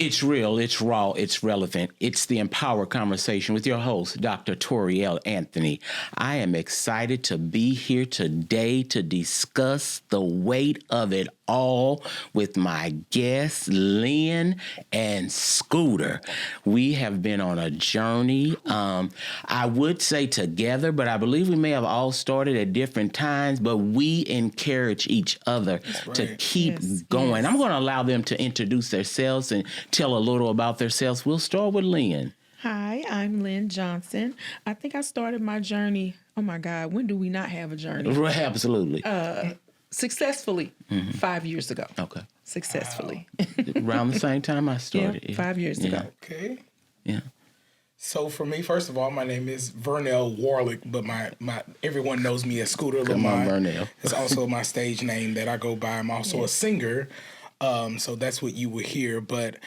It's real, it's raw, it's relevant. It's the Empower Conversation with your host, Dr. Toriel Anthony. I am excited to be here today to discuss the weight of it all with my guests, Lynn and Scooter. We have been on a journey, I would say together, but I believe we may have all started at different times, but we encourage each other to keep going. I'm going to allow them to introduce themselves and tell a little about themselves. We'll start with Lynn. Hi, I'm Lynn Johnson. I think I started my journey. Oh my God, when do we not have a journey? Absolutely. Successfully 5 years ago. Okay. Successfully. Around the same time I started. Yeah, 5 years ago. Okay. Yeah. So for me, first of all, my name is Vernell Warlick, but my everyone knows me as Scooter Come on, Lamont. Vernell. It's also my stage name that I go by. I'm also a singer, so that's what you will hear. But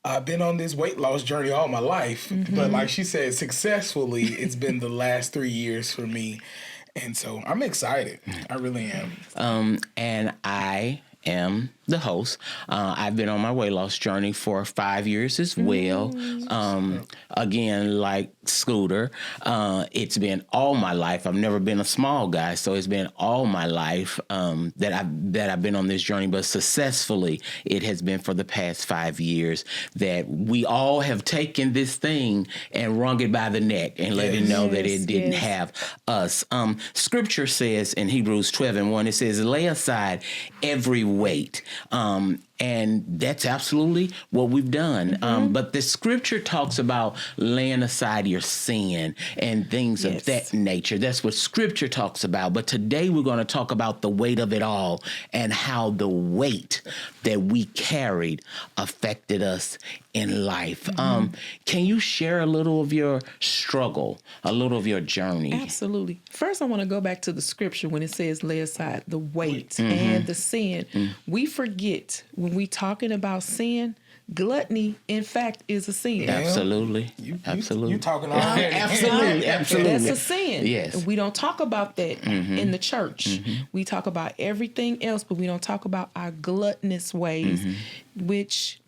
I've been on this weight loss journey all my life. But like she said, successfully, it's been the last 3 years for me. And so I'm excited. I really am. And I am the host. I've been on my weight loss journey for 5 years as well. Again, like Scooter, it's been all my life. I've never been a small guy, so it's been all my life that I've been on this journey. But successfully, it has been for the past 5 years that we all have taken this thing and wrung it by the neck and let it know that it didn't have us. Scripture says in Hebrews 12:1, it says, "Lay aside every weight." And that's absolutely what we've done. But the scripture talks about laying aside your sin and things of that nature. That's what scripture talks about. But today we're going to talk about the weight of it all and how the weight that we carried affected us in life. Can you share a little of your struggle, a little of your journey? Absolutely. First, I want to go back to the scripture when it says lay aside the weight and the sin. We forget when we talking about sin, gluttony, in fact, is a sin. Absolutely. Absolutely. You talking all right. Absolutely. That's a sin. Yes. We don't talk about that in the church. We talk about everything else, but we don't talk about our gluttonous ways, which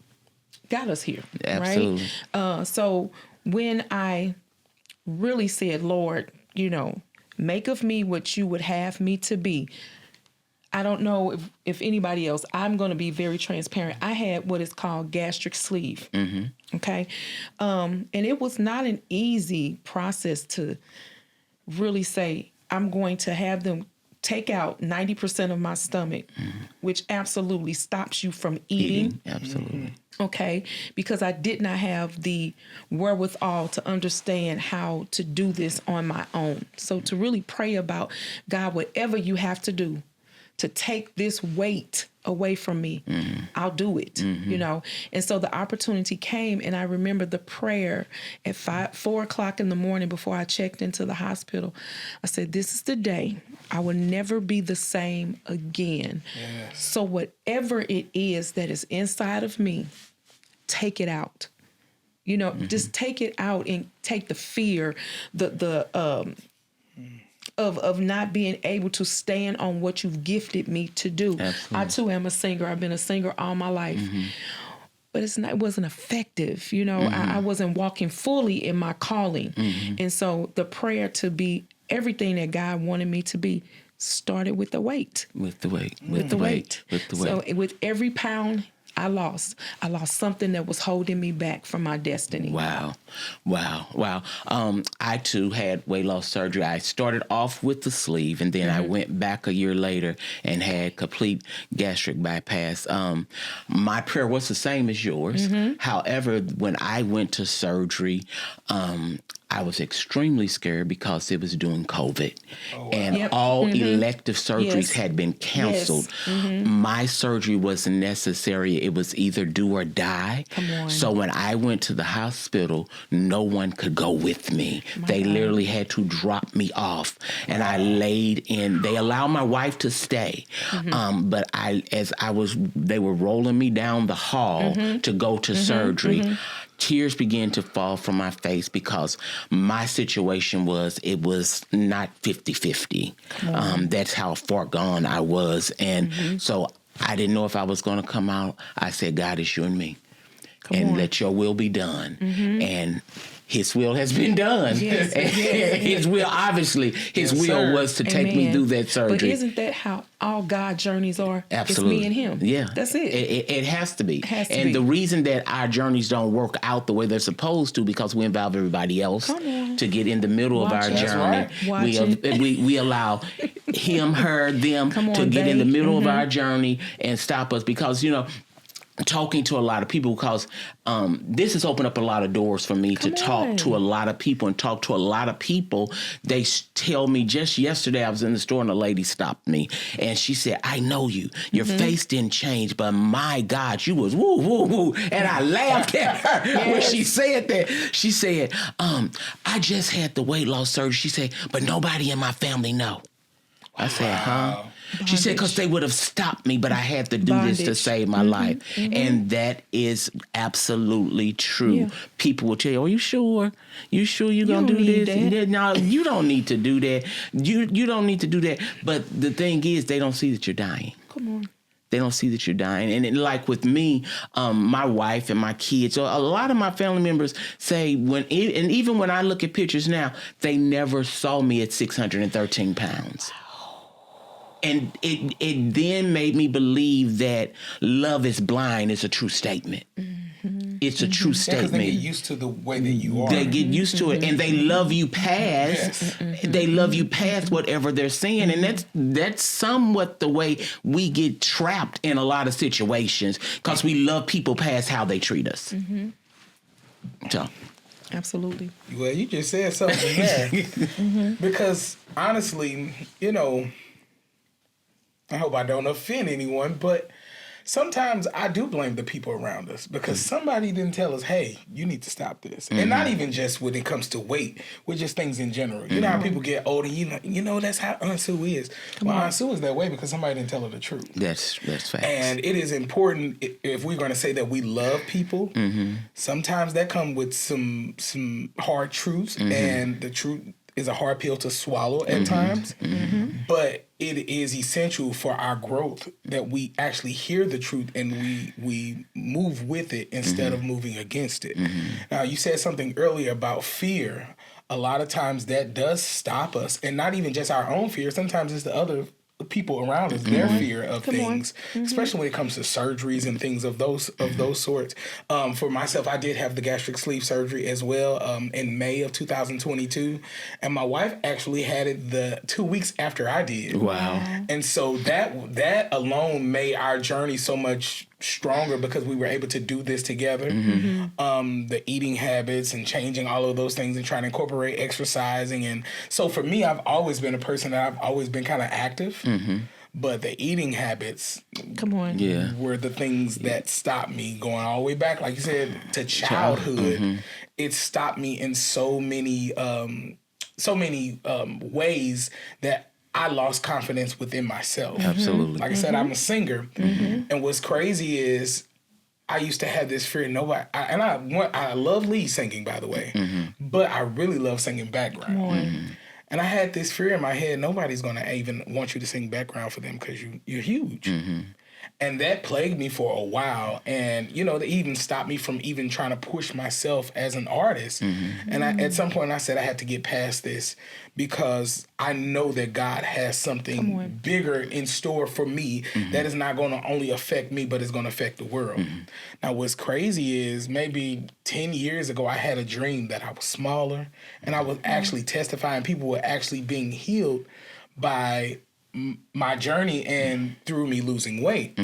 got us here. Absolutely. Right? So when I really said, Lord, make of me what you would have me to be. I don't know if anybody else, I'm going to be very transparent. I had what is called gastric sleeve. Okay. And it was not an easy process to really say, I'm going to have them take out 90% of my stomach, which absolutely stops you from eating. Absolutely. Okay, because I did not have the wherewithal to understand how to do this on my own. So to really pray about, God, whatever you have to do to take this weight away from me, I'll do it, And so the opportunity came, and I remember the prayer at 4 o'clock in the morning before I checked into the hospital. I said, this is the day I will never be the same again. Yes. So whatever it is that is inside of me, take it out. Just take it out and take the fear, of not being able to stand on what you've gifted me to do. Absolutely. I too am a singer. I've been a singer all my life. But it wasn't effective. I wasn't walking fully in my calling. And so the prayer to be everything that God wanted me to be started with the weight. With the weight. So with every pound I lost something that was holding me back from my destiny. Wow. I too had weight loss surgery. I started off with the sleeve, and then I went back a year later and had complete gastric bypass. My prayer was the same as yours. However, when I went to surgery, I was extremely scared because it was during COVID. Oh, wow. And all elective surgeries had been canceled. My surgery was necessary. It was either do or die. So when I went to the hospital, no one could go with me. They literally had to drop me off. And I laid in. They allowed my wife to stay. But they were rolling me down the hall to go to surgery. Tears began to fall from my face because my situation was not 50-50. That's how far gone I was. And so I didn't know if I was going to come out. I said, God, it's you and me. and let your will be done. And his will has been done. Yes, His will, obviously, his will sir. was to take me Amen. through that surgery. But isn't that how all God journeys are? Absolutely. It's me and him. Yeah. That's it. It has to be. has to and be. the reason that our journeys don't work out the way they're supposed to, because we involve everybody else Come on. to get in the middle of Watch our it. That's journey. right. Watch We allow him, her, them Come to on, get in the babe. middle of our journey and stop us, because, talking to a lot of people, because this has opened up a lot of doors for me to talk on. to a lot of people and talk to a lot of people. They tell me, just yesterday I was in the store and a lady stopped me and she said, I know you. Your face didn't change, but my God, you was woo, woo, woo. And I laughed at her when she said that. She said, I just had the weight loss surgery. She said, but nobody in my family know. I said, huh? She said, because they would have stopped me, but I had to do this to Bondage. save my life. And that is absolutely true. Yeah. People will tell you, you sure? You sure you're going to don't do need this? that. No, you don't need to do that. You don't need to do that. But the thing is, they don't see that you're dying. Come on. They don't see that you're dying. And like with me, my wife and my kids, so a lot of my family members say, and even when I look at pictures now, they never saw me at 613 pounds. And it then made me believe that love is blind is a true statement. It's a true Because statement. they get used to the way that you are. They get used to it, and they love you past. They love you past whatever they're saying, and that's somewhat the way we get trapped in a lot of situations, because we love people past how they treat us. So, Absolutely. Well, you just said something there. Because honestly, I hope I don't offend anyone, but sometimes I do blame the people around us because somebody didn't tell us, hey, you need to stop this. And not even just when it comes to weight, with just things in general. You know how people get older, that's how Aunt Sue is. Aunt Sue is that way because somebody didn't tell her the truth. that's facts. And it is important if we're going to say that we love people. Sometimes that comes with some hard truths, and the truth is a hard pill to swallow at times. But it is essential for our growth that we actually hear the truth and we move with it instead of moving against it. Now, you said something earlier about fear. A lot of times that does stop us, and not even just our own fear. Sometimes it's the other people around us, their fear of things, especially when it comes to surgeries and things of those sorts. For myself, I did have the gastric sleeve surgery as well in May of 2022, and my wife actually had it the 2 weeks after I did. Wow. And so that alone made our journey so much stronger because we were able to do this together. The eating habits and changing all of those things and trying to incorporate exercising. And so for me, I've always been a person that I've always been kind of active. But the eating habits Come on. Yeah. were the things that stopped me going all the way back, like you said, to childhood. It stopped me in so many ways that I lost confidence within myself. Absolutely. Like I said, I'm a singer, and what's crazy is I used to have this fear. I love lead singing, by the way, but I really love singing background. And I had this fear in my head: nobody's gonna even want you to sing background for them because you're huge. And that plagued me for a while. And, they even stopped me from even trying to push myself as an artist. And at some point I said I had to get past this because I know that God has something bigger in store for me that is not going to only affect me, but it's going to affect the world. Now, what's crazy is maybe 10 years ago, I had a dream that I was smaller and I was actually testifying. People were actually being healed by my journey and through me losing weight.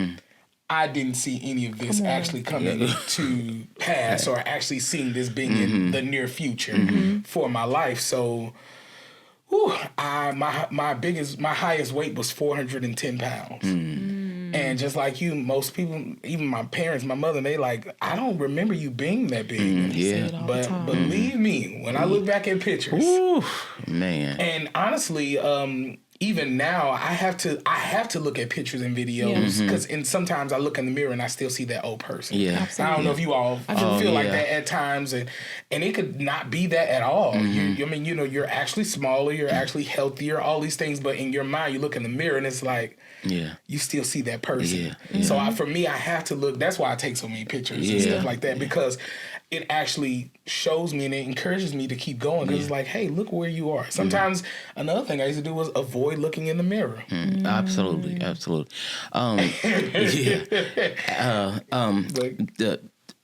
I didn't see any of this actually coming to pass or actually seeing this being in the near future for my life. So my highest weight was 410 pounds. And just like you, most people, even my parents, my mother, they like, I don't remember you being that big. But believe me, when I look back at pictures, Ooh, man. and honestly, even now I have to look at pictures and videos because and sometimes I look in the mirror and I still see that old person. Yeah. I don't know if you all feel like that at times, and it could not be that at all. I mean, you're actually smaller, you're actually healthier, all these things, but in your mind you look in the mirror and it's like you still see that person. So for me, I have to look. That's why I take so many pictures and stuff like that, because it actually shows me and it encourages me to keep going, because it's like, hey, look where you are. Sometimes another thing I used to do was avoid looking in the mirror. Absolutely.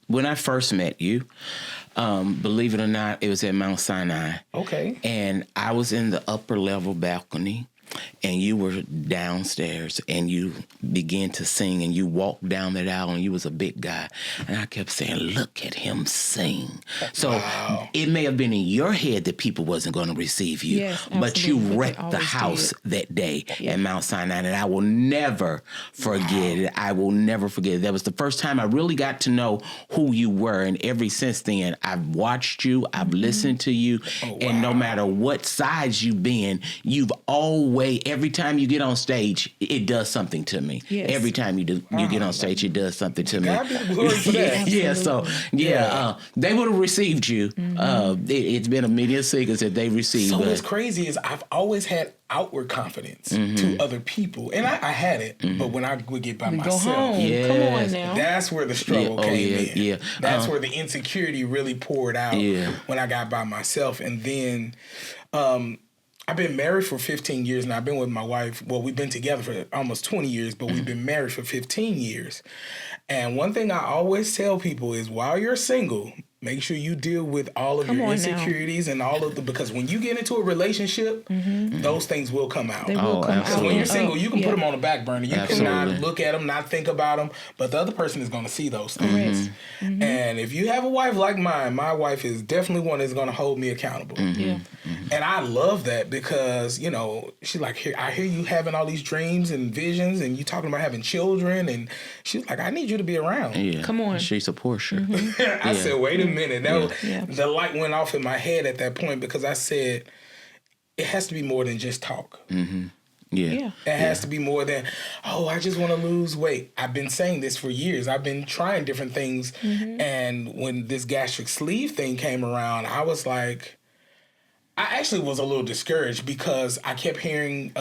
When I first met you, believe it or not, it was at Mount Sinai. Okay. And I was in the upper level balcony, and you were downstairs, and you began to sing, and you walked down that aisle, and you was a big guy. And I kept saying, look at him sing. So it may have been in your head that people wasn't going to receive you, Yes, but you absolutely. wrecked the house that day at Mount Sinai, and I will never forget it. I will never forget it. That was the first time I really got to know who you were, and ever since then, I've watched you, I've listened to you, and no matter what size you've been, you've always, every time you get on stage, it does something to me. Yes. Every time you get on stage, it does something to me. God be the glory for that. They would have received you. It's been a million singers that they received. So but what's crazy is I've always had outward confidence to other people, and I had it, but when I would get by myself, Go home. Yes. Come on now. that's where the struggle came in. Yeah. That's where the insecurity really poured out when I got by myself. And then I've been married for 15 years now. I've been with my wife. Well, we've been together for almost 20 years, but we've been married for 15 years. And one thing I always tell people is, while you're single, make sure you deal with all of your insecurities and all of because when you get into a relationship, those things will come out. They will come So out. when you're single, you can put them on the back burner. You Absolutely. cannot look at them, not think about them, but the other person is going to see those things. And if you have a wife like mine, my wife is definitely one that's going to hold me accountable. And I love that because, she's like, I hear you having all these dreams and visions, and you talking about having children, and she's like, I need you to be around. Yeah. Come on. She supports you. I said, wait a minute. Yeah. The light went off in my head at that point, because I said, it has to be more than just talk. Yeah. It has to be more than, I just want to lose weight. I've been saying this for years. I've been trying different things. And when this gastric sleeve thing came around, I was like, I actually was a little discouraged, because I kept hearing,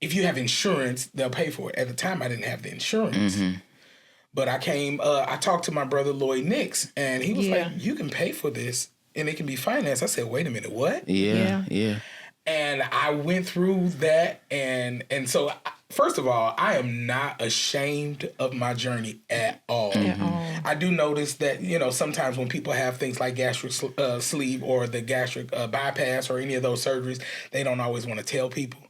if you have insurance, they'll pay for it. At the time, I didn't have the insurance. But I talked to my brother Lloyd Nix, and he was like, you can pay for this and it can be financed. I said, wait a minute, what? Yeah. And I went through that. And so, first of all, I am not ashamed of my journey at all. I do notice that, sometimes when people have things like gastric sleeve or the gastric bypass or any of those surgeries, they don't always want to tell people.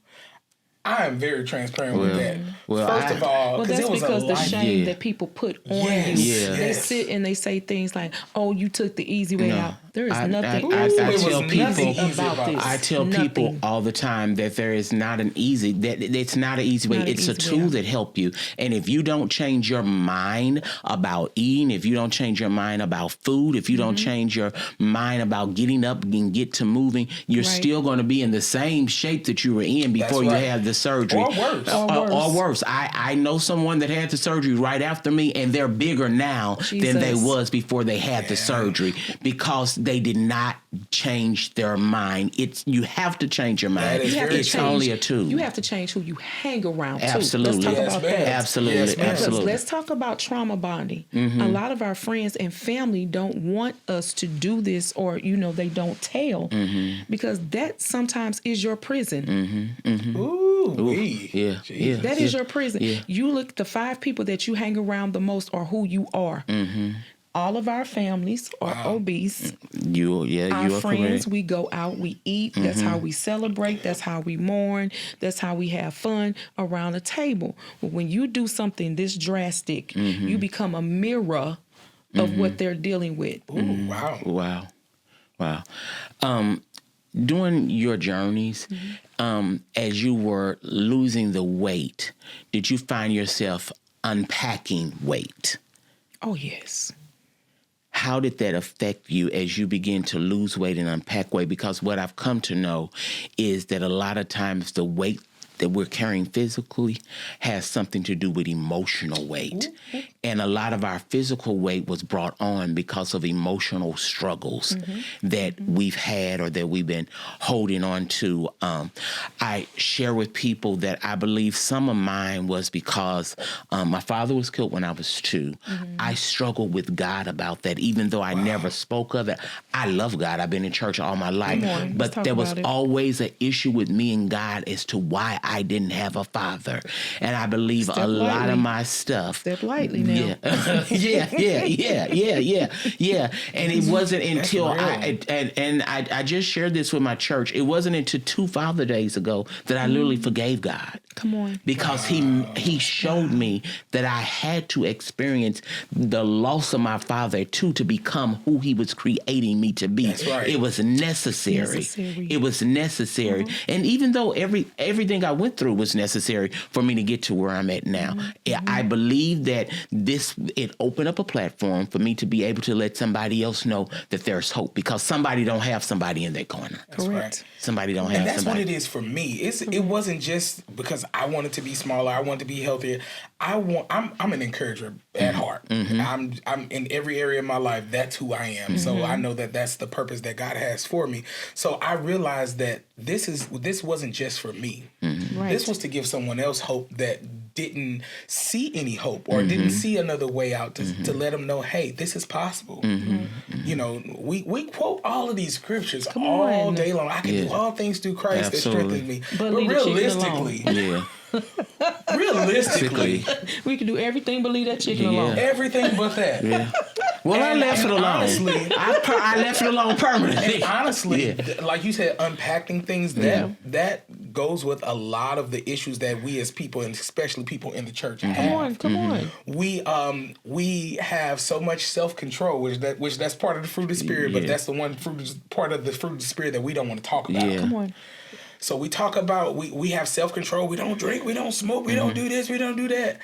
I am very transparent with that. First of all, that's it was because the shame Yeah. that people put on Yes, you. yes. They sit and they say things like, "Oh, you took the easy way out." There is nothing I easy tell people about this. I tell people all the time that there is not an easy, that it's not an easy way. Not an It's a easy way tool out. that help you. And if you don't change your mind about eating, if you don't change your mind about food, if you don't change your mind about getting up and get to moving, you're Right. still going to be in the same shape that you were in before That's you right. had the surgery. Or worse. Or worse. I know someone that had the surgery right after me, and they're bigger now than they Jesus. was before they had the surgery, because they did not change their mind. You have to change your mind. That is You have very to It's change, only a tool. You have to change who you hang around too. Absolutely. Let's talk Yes, about ma'am. that. Absolutely, Yes, ma'am. absolutely. Let's talk about trauma bonding. A lot of our friends and family don't want us to do this, or they don't tell, because that sometimes is your prison. Ooh, Yeah. That is your prison. Yeah. You look, the 5 people that you hang around the most are who you are. All of our families are obese. You Our are friends, correct. we go out, we eat. That's how we celebrate. That's how we mourn. That's how we have fun around a table. But when you do something this drastic, you become a mirror of what they're dealing with. Ooh, wow. Wow. During your journeys, as you were losing the weight, did you find yourself unpacking weight? Oh, yes. how did that affect you as you begin to lose weight and unpack weight? Because what I've come to know is that a lot of times the weight that we're carrying physically has something to do with emotional weight. And a lot of our physical weight was brought on because of emotional struggles that we've had or that we've been holding on to. I share with people that I believe some of mine was because my father was killed when I was 2. I struggled with God about that, even though I never spoke of it. I love God. I've been in church all my life. But there was always an issue with me and God as to why I didn't have a father. And I believe a lot of my stuff. Step lightly now. Yeah. And it wasn't until I just shared this with my church. It wasn't until 2 Father Days ago that I literally forgave God. Come on. Because he showed me that I had to experience the loss of my father too to become who he was creating me to be. That's right. It was necessary. It was necessary. And even though everything I went through was necessary for me to get to where I'm at now, I believe that it opened up a platform for me to be able to let somebody else know that there's hope, because somebody don't have somebody in their corner. That's right. Somebody don't have and that's somebody. what it is for me. It wasn't just because I wanted to be smaller, I wanted to be healthier. I'm an encourager at heart. I'm in every area of my life. That's who I am. So I know that that's the purpose that God has for me. So I realized that this wasn't just for me. Right. This was to give someone else hope that didn't see any hope or didn't see another way out, to let them know, hey, this is possible. You know, we quote all of these scriptures all day long. I can do all things through Christ that strengthens me. But realistically, realistically, we can do everything but leave that chicken alone. Everything but that. Well, I left it alone. Honestly, I left it alone permanently. And honestly, like you said, unpacking things, that goes with a lot of the issues that we as people, and especially people in the church, have. Come on. We have so much self-control, which that's part of the fruit of the Spirit, but that's the one part of the fruit of the Spirit that we don't want to talk about. Yeah. Come on. So we talk about, we have self-control. We don't drink, we don't smoke, we don't do this, we don't do that.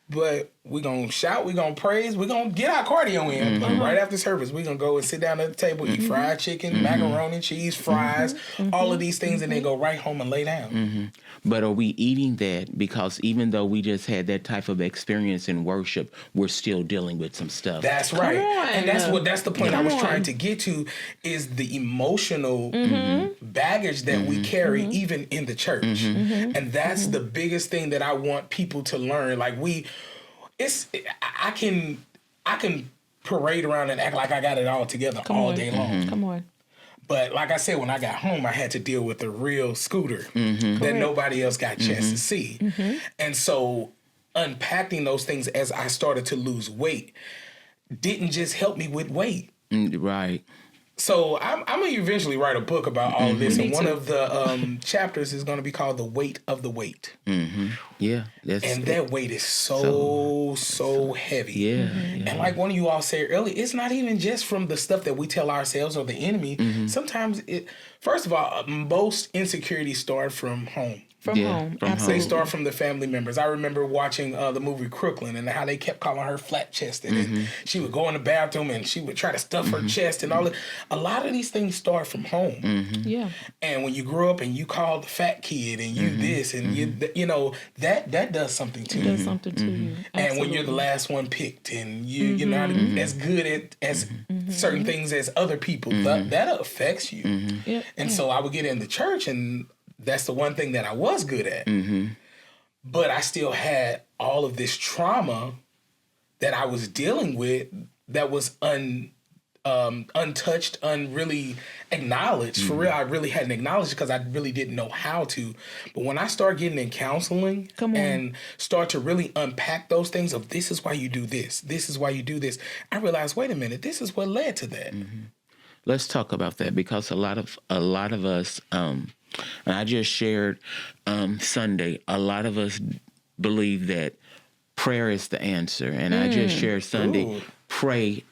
But we're going to shout, we're going to praise, we're going to get our cardio in. Right after service, we're going to go and sit down at the table, eat fried chicken, macaroni, cheese, fries, all of these things, and then go right home and lay down. But are we eating that? Because even though we just had that type of experience in worship, we're still dealing with some stuff. That's right. And that's the point I was trying to get to, is the emotional baggage that we carry even in the church. And that's the biggest thing that I want people to learn. Like I can parade around and act like I got it all together all day long. Come on. But like I said, when I got home, I had to deal with the real Scooter that nobody else got a chance to see. And so unpacking those things as I started to lose weight didn't just help me with weight. Right. So I'm going to eventually write a book about all of this. And one of the chapters is going to be called The Weight of the Weight. Yeah. That weight is so heavy. Yeah. And like one of you all said earlier, it's not even just from the stuff that we tell ourselves or the enemy. Sometimes first of all, most insecurities start from home. From home. They start from the family members. I remember watching the movie Crooklyn and how they kept calling her flat chested. And she would go in the bathroom and she would try to stuff her chest and all that. A lot of these things start from home. Yeah. And when you grow up and you call the fat kid and you this and you know, that does something to you. It does something to you. And when you're the last one picked and you're not as good as certain things as other people, that affects you. And so I would get in the church, and that's the one thing that I was good at. But I still had all of this trauma that I was dealing with that was untouched, unreally acknowledged. For real, I really hadn't acknowledged it because I really didn't know how to. But when I start getting in counseling and start to really unpack those things of, this is why you do this is why you do this, I realized, wait a minute, this is what led to that. Let's talk about that, because a lot of us, and I just shared Sunday, a lot of us believe that prayer is the answer. And I just shared Sunday, pray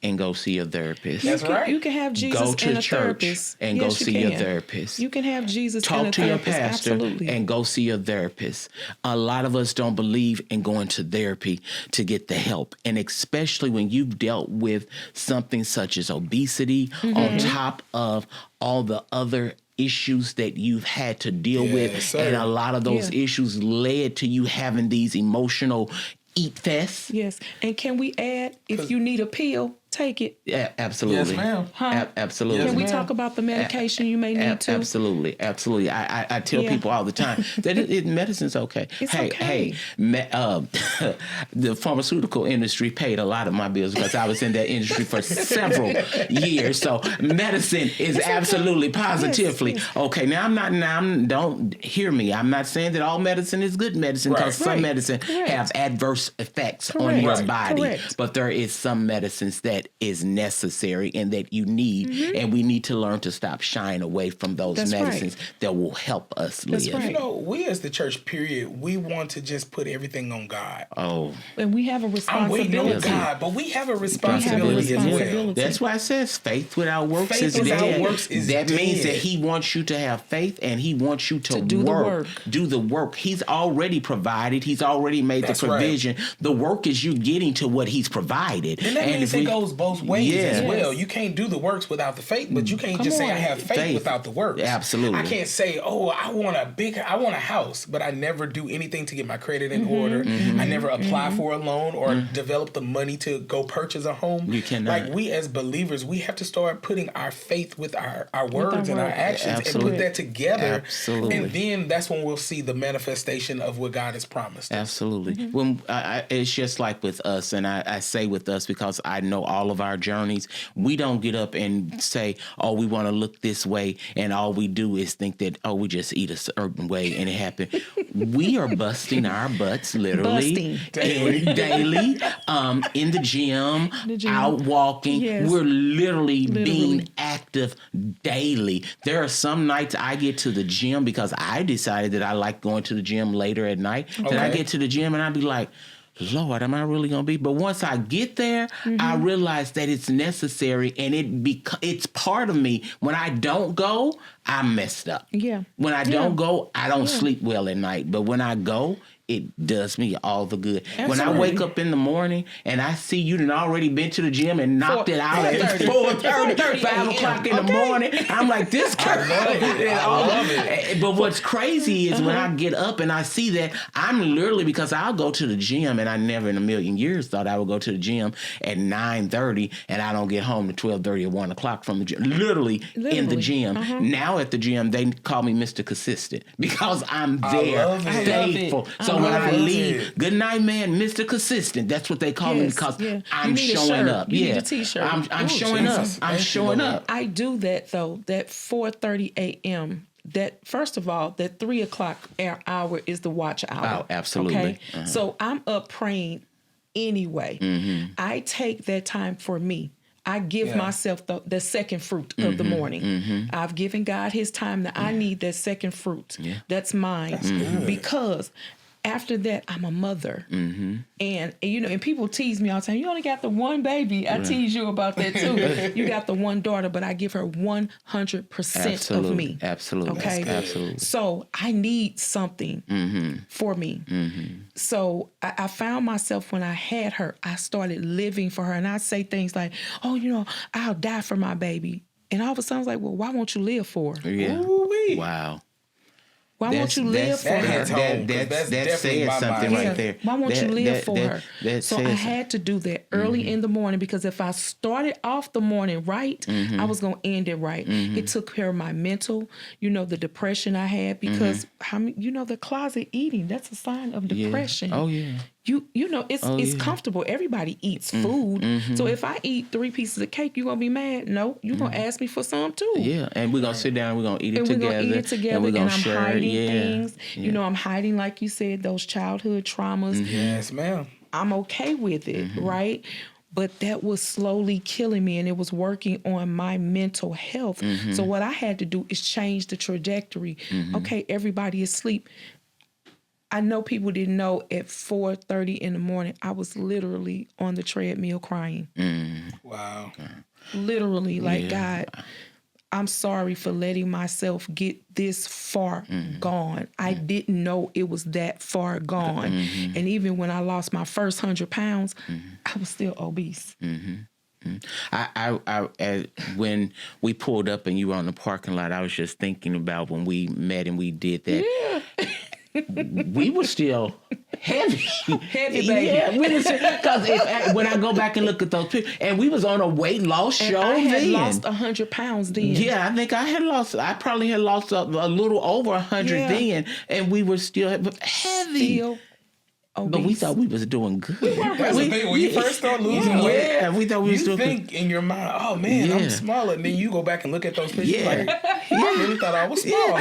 and go see a therapist. That's right. You can have Jesus Go to and a church therapist and go Yes, you see your can. therapist. You can have Jesus and Talk a to your therapist. pastor Absolutely. and go see a therapist. A lot of us don't believe in going to therapy to get the help. And especially when you've dealt with something such as obesity on top of all the other issues that you've had to deal with. Yes, sir. And a lot of those Yeah. issues led to you having these emotional eat fests. Yes. And can we add, if you need a pill, take it. Yeah, absolutely. Yes, ma'am. Huh? Absolutely. Can we ma'am. talk about the medication you may need to? Absolutely, absolutely. I tell Yeah. people all the time that medicine's okay. It's hey, okay. The pharmaceutical industry paid a lot of my bills because I was in that industry for several years. So medicine is absolutely positively Yes. okay. Now don't hear me. I'm not saying that all medicine is good medicine because Right. some Right. medicine Correct. have adverse effects on Correct. your Right. body. Correct. But there is some medicines that is necessary and that you need, and we need to learn to stop shying away from those That's right. medicines that will help us That's live. right. You know, we as the church, period, we want to just put everything on God. Oh, And we have a I'm waiting on responsibility. God, but we have a responsibility as well. responsibility. that's why it says faith without works Faith is without dead. works is that means dead. that He wants you to have faith and He wants you to do the work. Do the work. He's already provided. He's already made That's the right. provision. The work is you getting to what He's provided. And that means if it goes both ways as Yeah. well. You can't do the works without the faith, but you can't Come just say I on. have faith without the works. Absolutely. I can't say, oh, I want a house, but I never do anything to get my credit in order. I never apply for a loan or develop the money to go purchase a home. You cannot. Like we as believers, we have to start putting our faith with our words and our words. actions Absolutely. and put that together. Absolutely. And then that's when we'll see the manifestation of what God has promised. Absolutely. When it's just like with us, and I say with us because I know all of our journeys. We don't get up and say, "Oh, we want to look this way," and all we do is think that, "Oh, we just eat a certain way," and it happened. We are busting our butts literally daily, in the gym, out walking. Yes. We're literally being active daily. There are some nights I get to the gym because I decided that I like going to the gym later at night. Then I Okay. get to the gym and I be like, Lord, am I really gonna be? But once I get there, I realize that it's necessary and it's part of me. When I don't go, I'm messed up. Yeah. When I don't go, I don't sleep well at night. But when I go, it does me all the good. When I wake up in the morning and I see you done already been to the gym and knocked it out at 4:30, 5 o'clock in the morning, I'm like, this girl. I love it. But what's crazy is when I get up and I see that, I'm literally, because I'll go to the gym and I never in a million years thought I would go to the gym at 9:30 and I don't get home to 12:30 or 1 o'clock from the gym. Literally in the gym. Now at the gym, they call me Mr. Consistent because I'm there love it. faithful. So I when I love leave, it. good night, man, Mr. Consistent. That's what they call me Yes, because yeah. I'm You need a showing shirt. up. You yeah, need a t-shirt. I'm Ooh, showing Jesus. up. I'm Thank you, showing Lord. up. I do that though. That 4:30 a.m. That first of all, that 3 o'clock hour is the watch hour. Oh, absolutely. Okay, so I'm up praying anyway. I take that time for me. I give Yeah. myself the second fruit of the morning. I've given God His time that I need that second fruit. That's mine. Because after that, I'm a mother. And and people tease me all the time. You only got the one baby. I tease you about that too. You got the one daughter, but I give her 100% of me. Absolutely. Okay. Absolutely. So I need something for me. So I found myself when I had her, I started living for her. And I say things like, oh, I'll die for my baby. And all of a sudden I was like, well, why won't you live for her? Yeah. Ooh-wee. Wow. Why won't you live for that her? hits home, 'cause that's that definitely says my something mind. right there. Why won't you live for her? So I says- had to do that early in the morning because if I started off the morning right, I was going to end it right. It took care of my mental, the depression I had because the closet eating, that's a sign of Yeah. depression. Oh yeah. It's comfortable. Everybody eats food. So if I eat 3 pieces of cake, you going to be mad? No, you going to ask me for some too. Yeah, and we're gonna sit down. We're gonna eat it And we're together. gonna eat it together, And we're gonna and I'm share it. hiding Yeah. things. I'm hiding, like you said, those childhood traumas. Yes, ma'am. I'm okay with it, right? But that was slowly killing me and it was working on my mental health. So what I had to do is change the trajectory. Okay, everybody is asleep. I know people didn't know at 4:30 in the morning, I was literally on the treadmill crying. Wow. Literally, like, God, I'm sorry for letting myself get this far gone. I didn't know it was that far gone. And even when I lost my first 100 pounds, I was still obese. When we pulled up and you were on the parking lot, I was just thinking about when we met and we did that. We were still heavy. Heavy, baby. Yeah, because when I go back and look at those pictures, and we was on a weight loss show I had then. lost 100 pounds then. Yeah, I think I probably had lost a little over 100 then, and we were still heavy. Still obese. But we thought we was doing good. That's the thing. When you first start losing weight, yeah, we thought we was you doing think in your mind, oh man, I'm smaller. And then you go back and look at those pictures like, I really thought I was small.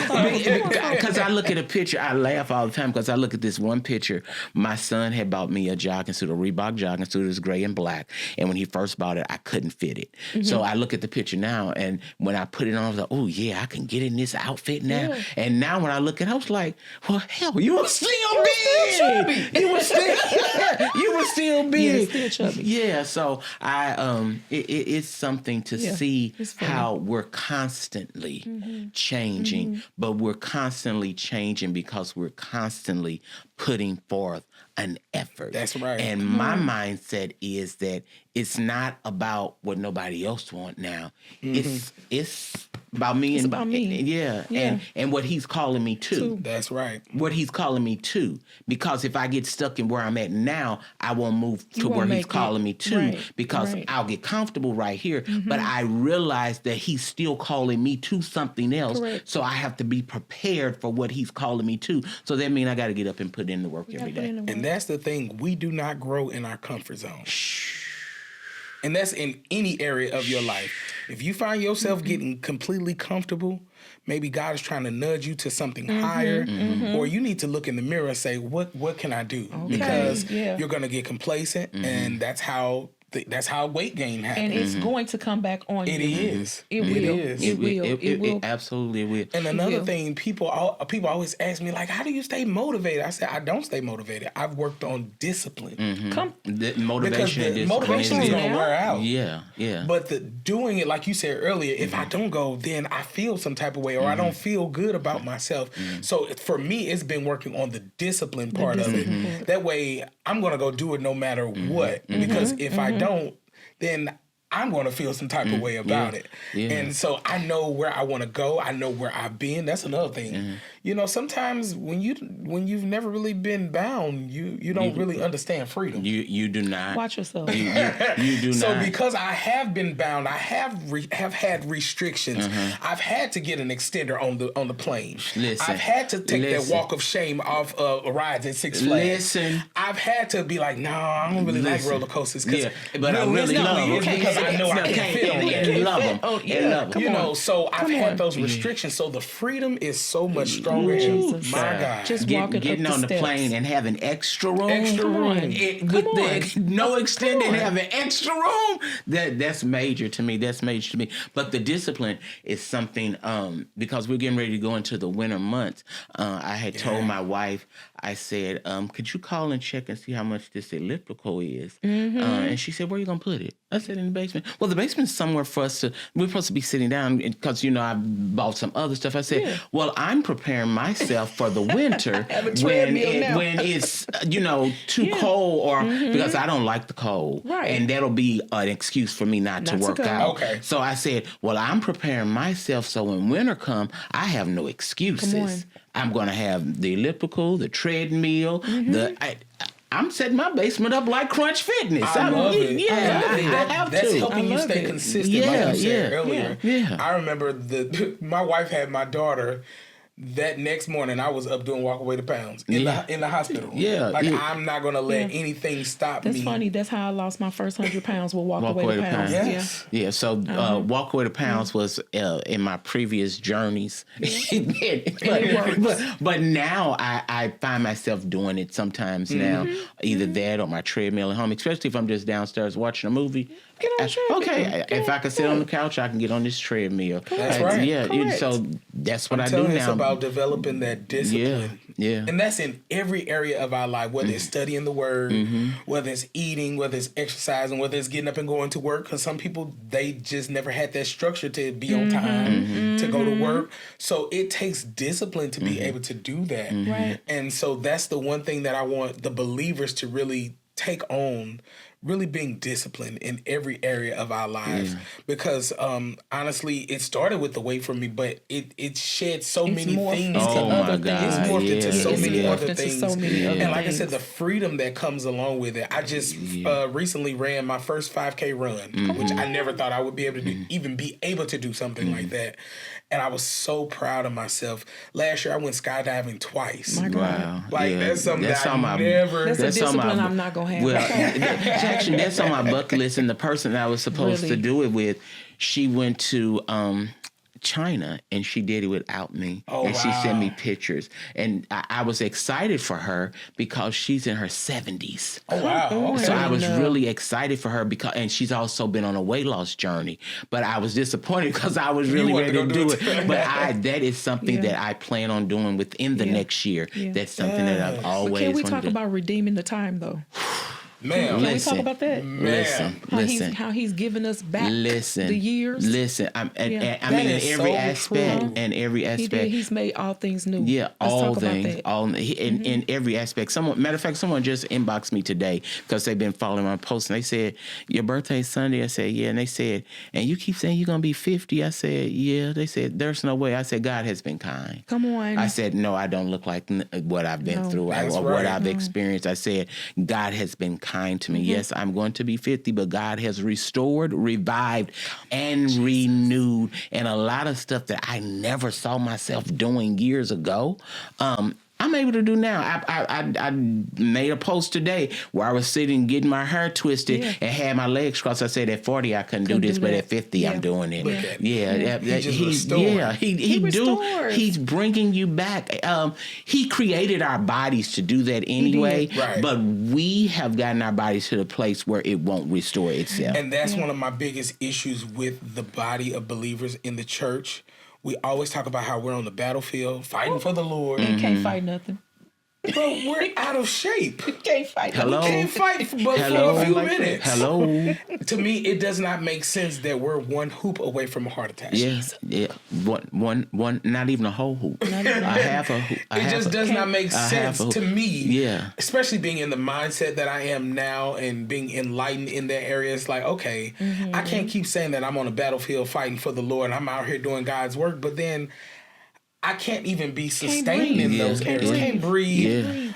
Because I look at a picture, I laugh all the time because I look at this one picture. My son had bought me a jogging suit, a Reebok jogging suit. It was gray and black. And when he first bought it, I couldn't fit it. So I look at the picture now, and when I put it on, I was like, oh yeah, I can get in this outfit now. Yeah. And now when I look at it, I was like, well, hell, you were still big. You were still you were still big. Yeah, still chubby. Yeah, so it's something to see how we're constantly changing, but we're constantly changing because we're constantly putting forth an effort. That's right. And my mindset is that it's not about what nobody else wants now. It's about me. It's about me. Yeah. And what he's calling me to. That's right. What he's calling me to. Because if I get stuck in where I'm at now, I won't move to where he's calling me to, because I'll get comfortable right here. But I realize that he's still calling me to something else. Correct. So I have to be prepared for what he's calling me to. So that means I got to get up and put in the work every day. And that's the thing. We do not grow in our comfort zone. And that's in any area of your life. If you find yourself getting completely comfortable, maybe God is trying to nudge you to something higher, or you need to look in the mirror and say, what can I do? Okay. Because you're going to get complacent, and that's how weight gain happens. And it's going to come back on you. It is. It will. It will. It absolutely will. And another thing, people always ask me, like, how do you stay motivated? I said, I don't stay motivated. I've worked on discipline. Motivation is going to wear out. Yeah. But doing it, like you said earlier, if I don't go, then I feel some type of way, or I don't feel good about myself. So for me, it's been working on the discipline part of it. That way, I'm going to go do it no matter what. Because if I don't, then I'm going to feel some type of way about it. Yeah. And so I know where I want to go. I know where I've been. That's another thing. You know, sometimes when you've never really been bound, you don't really understand freedom. You do not. Watch yourself. You do not. So because I have been bound, I have had restrictions. I've had to get an extender on the plane. Listen, I've had to take that walk of shame off rides at Six Flags. I've had to be like, no, I don't really like roller coasters. But I really love them because I know I can't fit on them. And love them. You know, so I've had those restrictions. So the freedom is so much stronger. Jesus. My God. Just getting on the plane and having extra room. No extended, having extra room. That's major to me. But the discipline is something, because we're getting ready to go into the winter months. I had told my wife, I said, could you call and check and see how much this elliptical is? And she said, where are you going to put it? I said, in the basement. Well, the basement's somewhere for us we're supposed to be sitting down because, I bought some other stuff. I said, well, I'm preparing myself for the winter when it's, too cold or because I don't like the cold. Right. And that'll be an excuse for me not to work out. Okay. So I said, well, I'm preparing myself so when winter comes, I have no excuses. I'm going to have the elliptical, the treadmill, I'm setting my basement up like Crunch Fitness. I love it. Yeah, I have that's to. helping you stay consistent, like you said earlier. Yeah. I remember my wife had my daughter. That next morning, I was up doing walk away to pounds in the hospital. I'm not going to let anything stop me. That's funny. That's how I lost my first 100 pounds with walk away to pounds. Yes. Yeah. So walk away to pounds was in my previous journeys. but now I find myself doing it sometimes now, either that or my treadmill at home, especially if I'm just downstairs watching a movie. Get on the treadmill. Okay, if I can sit on the couch, I can get on this treadmill. That's right. Yeah. Correct. So that's what I'm I do telling you, now. it's about developing that discipline. Yeah. And that's in every area of our life, whether it's studying the word, whether it's eating, whether it's exercising, whether it's getting up and going to work. Because some people, they just never had that structure to be on time, to go to work. So it takes discipline to be able to do that. Right. And so that's the one thing that I want the believers to really take on, really being disciplined in every area of our lives. Because honestly, it started with the weight for me, but it shed so many morphed things. into Oh my other God. It's things. morphed into Yeah. so It's many morphed other into things. so many other And like I said, things. the freedom that comes along with it. I just recently ran my first 5K run, which I never thought I would be able to do, even be able to do something like that. And I was so proud of myself. Last year, I went skydiving twice. My God. Wow. Like, yeah. that's something that on I my, never... That's a that's on discipline my, I'm not gonna have. Well, actually, that's on my bucket list. And the person that I was supposed to Really? do it with, she went to China and she did it without me. Oh, and she sent me wow. pictures. And I was excited for her because she's in her 70s. Oh, wow. Okay. So I was No. really excited for her and she's also been on a weight loss journey. But I was disappointed because I was really wanted ready to to go do do it. it. But that is something Yeah. that I plan on doing within the next year. Yeah. That's something that I've Yes. always Can we wanted talk to about redeeming the time, though? Ma'am. Can we Listen. talk about that? Listen, How he's given us back listen, the years. Listen, I mean, That in is every so aspect, true. in every He aspect. did. He's made all things new. Yeah, Let's all talk things, about that. in every aspect. Matter of fact, someone just inboxed me today because they've been following my posts, and they said, "Your birthday's Sunday." I said, "Yeah," and they said, "And you keep saying you're gonna be 50." I said, "Yeah." They said, "There's no way." I said, "God has been kind." Come on. I said, "No, I don't look like what I've been No. through That's or right. what I've experienced." I said, "God has been kind to me. Yes, I'm going to be 50, but God has restored, revived, and renewed, and a lot of stuff that I never saw myself doing years ago. I'm able to do now. I made a post today where I was sitting getting my hair twisted Yeah. and had my legs crossed. I said at 40 I couldn't do this, do but that. at 50 Yeah. I'm doing it. Look at Yeah, He just restored. He restores. He's bringing you back. He created our bodies to do that anyway, did. Right. but we have gotten our bodies to the place where it won't restore itself. And that's one of my biggest issues with the body of believers in the church. We always talk about how we're on the battlefield fighting for the Lord. You can't fight nothing. Bro, we're out of shape. You can't fight Hello? We can't fight but Hello? for a few minutes. Hello. To me, it does not make sense that we're one hoop away from a heart attack. Yes, yeah. One, not even a whole hoop. I have a hoop. It just does not make I sense have a- to me. Yeah. Especially being in the mindset that I am now and being enlightened in that area. It's like, okay, I can't keep saying that I'm on a battlefield fighting for the Lord and I'm out here doing God's work, but then I can't even be sustained in breathe. those Yeah. areas. Yeah. Can't breathe. Yeah.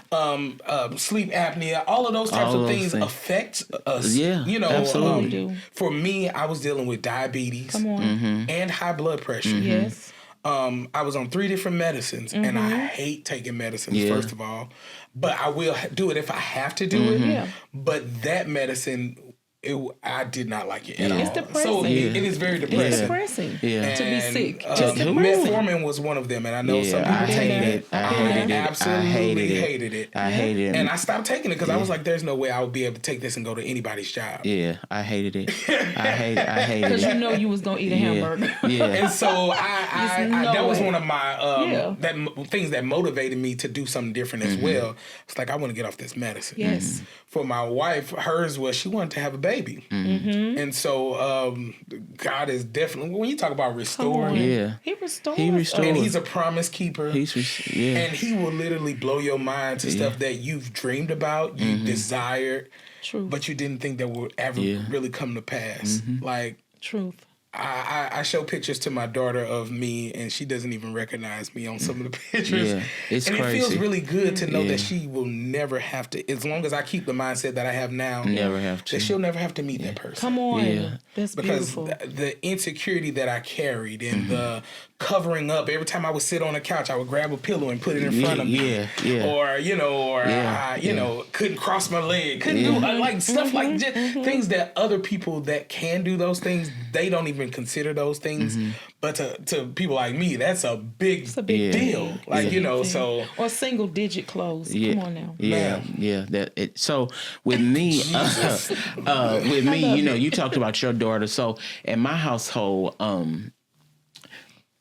Sleep apnea, all of those types All of those things things. affect us. Yeah, You know, absolutely. do. For me, I was dealing with diabetes Come on. and high blood pressure. Yes. I was on 3 different medicines, and I hate taking medicines, Yeah. first of all. But I will do it if I have to do it. Yeah. But that medicine, I did not like it at all. It's depressing. So Yeah. it is very It's depressing. depressing Yeah. to be sick. And, Just depressing. metformin was one of them, and I know some Yeah, people I take hated it. it. I hated it. absolutely I hated it. hated it. I hated it. And I stopped taking it because I was like, "There's no way I would be able to take this and go to anybody's job." Yeah, I hated it. I hated Because you it. know you was gonna eat a hamburger. Yeah. And so I no that was way. one of my Yeah. things that motivated me to do something different as well. It's like I want to get off this medicine. Yes. For my wife, hers was she wanted to have a baby, and so God is definitely when you talk about restoring, Yeah. He restored. He restored. and He's a promise keeper. Yeah. And He will literally blow your mind to stuff that you've dreamed about, you desired, True. but you didn't think that would ever Yeah. really come to pass. Like Truth. I show pictures to my daughter of me, and she doesn't even recognize me on some of the pictures. Yeah, it's and crazy. it feels really good to know Yeah. that she will never have to, as long as I keep the mindset that I have now, Never have to. that she'll never have to meet that person. Come on. Yeah. That's Because beautiful. the insecurity that I carried and the covering up, every time I would sit on the couch, I would grab a pillow and put it in front of me. Yeah. Or, Yeah, I, couldn't cross my leg, couldn't do like stuff like just things that other people that can do those things, they don't even consider those things. But to people like me, that's a big, a big deal. Like, so. Or single digit clothes. Yeah. Come on now. Yeah, yeah. So with me, you talked about your daughter. So in my household,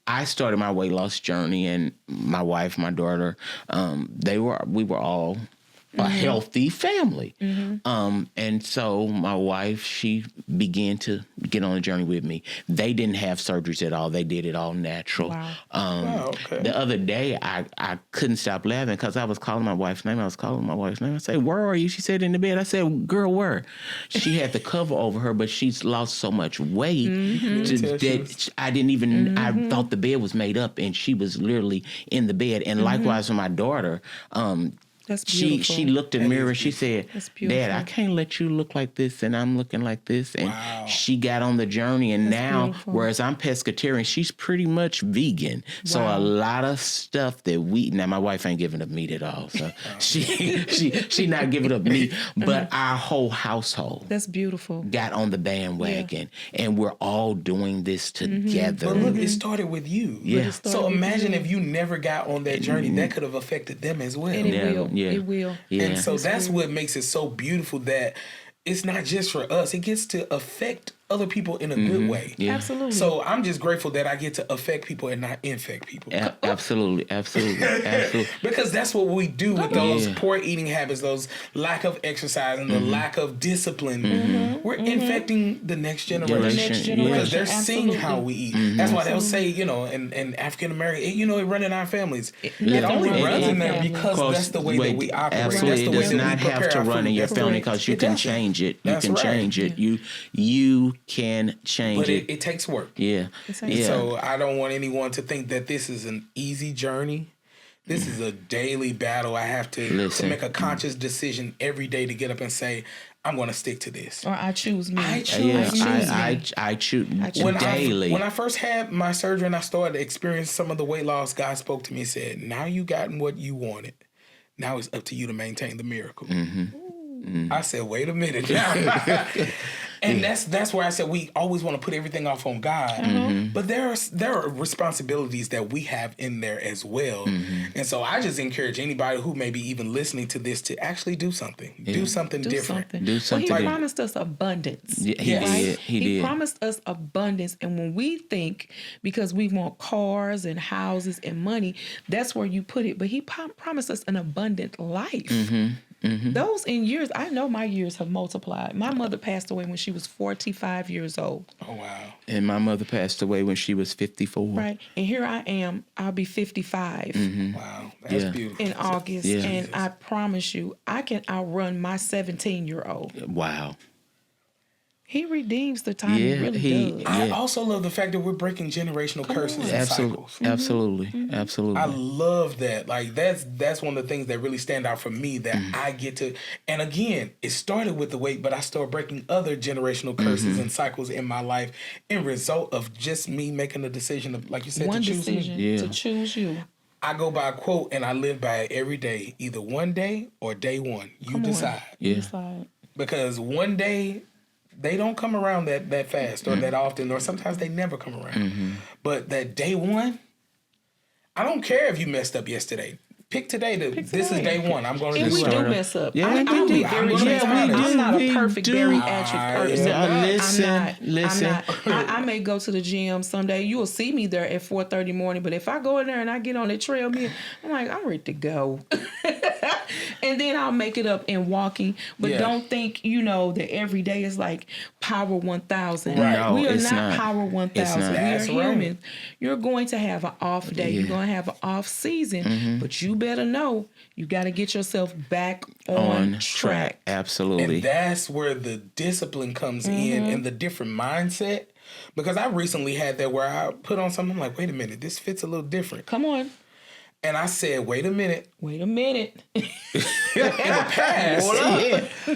I started my weight loss journey, and my wife, my daughter, we were all a healthy family. And so my wife, she began to get on the journey with me. They didn't have surgeries at all. They did it all natural. Wow. The other day, I couldn't stop laughing because I was calling my wife's name. I said, "Where are you?" She said, "In the bed." I said, "Girl, where?" She had the cover over her, but she's lost so much weight that I didn't even, I thought the bed was made up, and she was literally in the bed. And likewise for my daughter, That's beautiful. She looked in the mirror. She said, That's beautiful. "Dad, I can't let you look like this, and I'm looking like this." And she got on the journey, and now, beautiful. whereas I'm pescatarian, she's pretty much vegan. So a lot of stuff that now my wife ain't giving up meat at all. So she not giving up meat, but our whole household That's beautiful. got on the bandwagon, and we're all doing this together. But look, it started with you. Yeah. So imagine if you never got on that journey, that could have affected them as well. And it Yeah, will. yeah. It will. Yeah. And so that's what makes it so beautiful, that it's not just for us. It gets to affect other people in a good way. Yeah. Absolutely. So I'm just grateful that I get to affect people and not infect people. Absolutely. Because that's what we do with those Yeah. poor eating habits, those lack of exercise and the lack of discipline. We're infecting the next generation. Next generation, Because they're seeing absolutely. how we eat. That's why they'll say, in African American, it run in our families. It only runs runs in in there families. because that's the way that we operate. Absolutely, That's the it way does that not we have prepare to our run food. in your That's family correct. because you It can doesn't. change it. You That's can right. change it. You can change But it. it takes work. Yeah. Yeah. So I don't want anyone to think that this is an easy journey. This is a daily battle. I have to Listen. make a conscious decision every day to get up and say, I'm going to stick to this. Or I choose me. I choose Yeah, I choose daily. When I first had my surgery and I started to experience some of the weight loss, God spoke to me and said, now you gotten what you wanted. Now it's up to you to maintain the miracle. I said, wait a minute. And that's where I said we always want to put everything off on God. But there are responsibilities that we have in there as well. And so I just encourage anybody who may be even listening to this to actually do something. Do something Do different. something. Do something Well, he different. promised us abundance. Yeah, he Yes. did. He did. Promised us abundance. And when we think, because we want cars and houses and money, that's where you put it. But he promised us an abundant life. Those in years, I know my years have multiplied. My mother passed away when she was 45 years old. Oh, wow. And my mother passed away when she was 54. Right. And here I am. I'll be 55 Wow. That's Yeah. beautiful. in August. Yeah. And I promise you, I can outrun my 17-year-old. Wow. He redeems the time. Yeah, He really he- does. I Yeah. also love the fact that we're breaking generational curses and cycles. Absolutely. Absolutely. I love that. Like that's one of the things that really stand out for me that I get to. And again, it started with the weight, but I started breaking other generational curses and cycles in my life in result of just me making a decision of, like you said, One to choose decision me. Yeah. to choose you. I go by a quote and I live by it every day, either one day or day one. You Come on. decide. Yeah. Decide. Because one day they don't come around that fast or that often, or sometimes they never come around. But that day one, I don't care if you messed up yesterday. Pick today. This is day one. I'm going to And do we do something. mess up. Yeah, I'll we be do. very Yeah, transparent. we I'm not a do. perfect We do. bariatric person. Yeah, listen. I may go to the gym someday. You will see me there at 4:30 morning. But if I go in there and I get on the treadmill, I'm like, I'm ready to go. And then I'll make it up in walking. But Yeah. don't think, that every day is like Power 1000. Right. No, We are it's not not. Power 1000. It's not. We are That's right. humans. You're going to have an off day. You're going to have an off season. But you better know you got to get yourself back on track. Absolutely. And that's where the discipline comes in and the different mindset. Because I recently had that where I put on something, I'm like, wait a minute, this fits a little different. Come on. And I said, wait a minute. Wait a minute. In the past,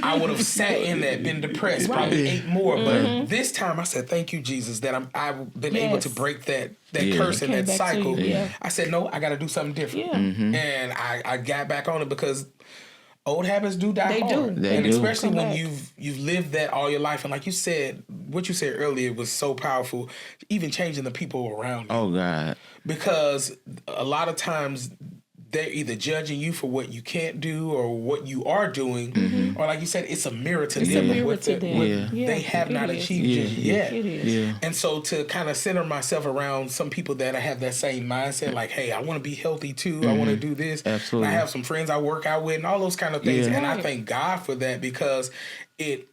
I would have sat in that, been depressed, probably ate more. But this time I said, thank you, Jesus, that I've been able to Yes. break that Yeah. curse and Came that back to cycle. you, yeah. I said, no, I got to do something different. Yeah. And I got back on it because old habits do die They hard. do. They And do. especially Come when back. you've lived that all your life. And like you said, what you said earlier was so powerful, even changing the people around you. Oh God. Because a lot of times they're either judging you for what you can't do or what you are doing, or like you said, it's a mirror to them. a mirror what to them. what they have it not is. achieved just yet. It is. Yeah. And so to kind of center myself around some people that have that same mindset, like, hey, I want to be healthy too. I want to do this. Absolutely. And I have some friends I work out with and all those kind of things. Yeah. And I Right. thank God for that because it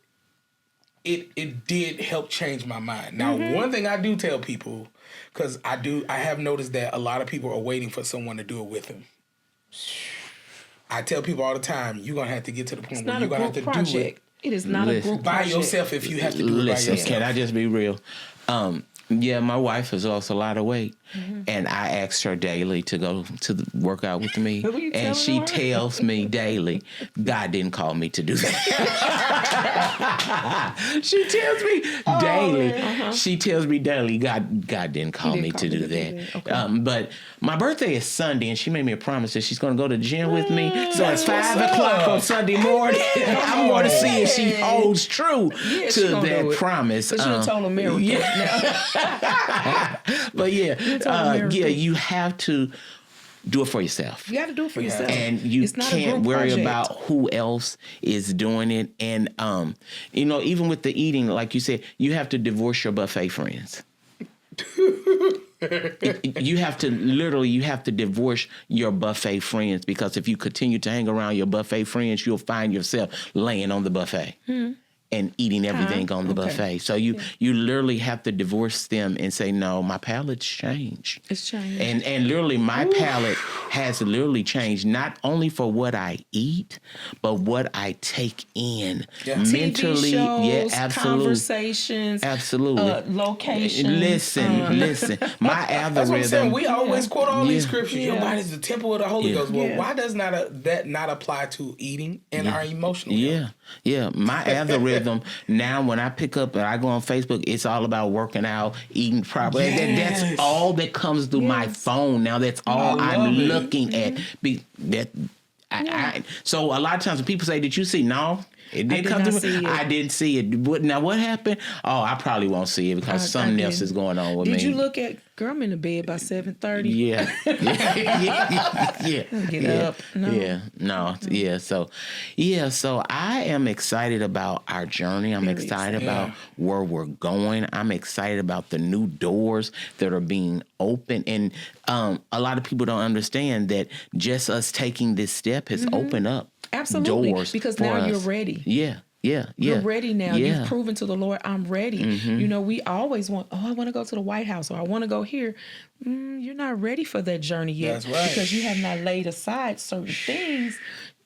did help change my mind. Now, one thing I do tell people, because I have noticed that a lot of people are waiting for someone to do it with them. I tell people all the time, you're going to have to get to the point It's where not you're a going to have group to do project. It is not a Listen. group it by project. yourself if you have to do it by Listen, yourself. can I just be real? Yeah, my wife has lost a lot of weight, and I asked her daily to go to the workout with me, What were you and telling she her? tells me daily, God didn't call me to do that. She tells me daily. She tells me daily, God didn't call me to do that. Okay. But my birthday is Sunday, and she made me a promise that she's going to go to the gym with me. So at That's 5 what's o'clock up. on Sunday morning, I'm going to see if she holds true Yeah, she to gonna do that it. promise. But you done told her miracle. Yeah. But yeah, miracle. you have to do it for yourself. You got to do it for yourself. And you It's not a can't group worry project. about who else is doing it. And, even with the eating, like you said, you have to divorce your buffet friends. You have to divorce your buffet friends, because if you continue to hang around your buffet friends, you'll find yourself laying on the buffet. And eating everything on the Okay. buffet. So you literally have to divorce them and say, no, my palate's changed. It's changed. And literally my palate has literally changed, not only for what I eat, but what I take in Yeah. mentally. TV shows, absolutely. Conversations, Absolutely. location. Listen. My That's what I'm saying. algorithm. We always quote all these Yeah. scriptures. Your Yeah. body's the temple of the Holy Yeah. Ghost. Well, Yeah. why does that not apply to eating and our emotional health? Yeah. My algorithm now, when I pick up and I go on Facebook, it's all about working out, eating properly. Yes. That's all that comes through my phone now. That's all I I'm love it. looking at. So a lot of times when people say, "Did you see?" No. It didn't did come not through. see it. I didn't see it. Now what happened? Oh, I probably won't see it because I something else didn't. is going on with me. Did you look at girl? I'm in the bed by 7:30. Yeah. Yeah. Get yeah. up. No. Yeah. No. Yeah. So I am excited about our journey. I'm Very excited excited. about where we're going. I'm excited about the new doors that are being opened. And a lot of people don't understand that just us taking this step has opened up Absolutely. doors Because for now us. you're ready. Yeah. You're ready now. Yeah. You've proven to the Lord, I'm ready. We always want, I want to go to the White House, or I want to go here. You're not ready for that journey yet. That's right. Because you have not laid aside certain things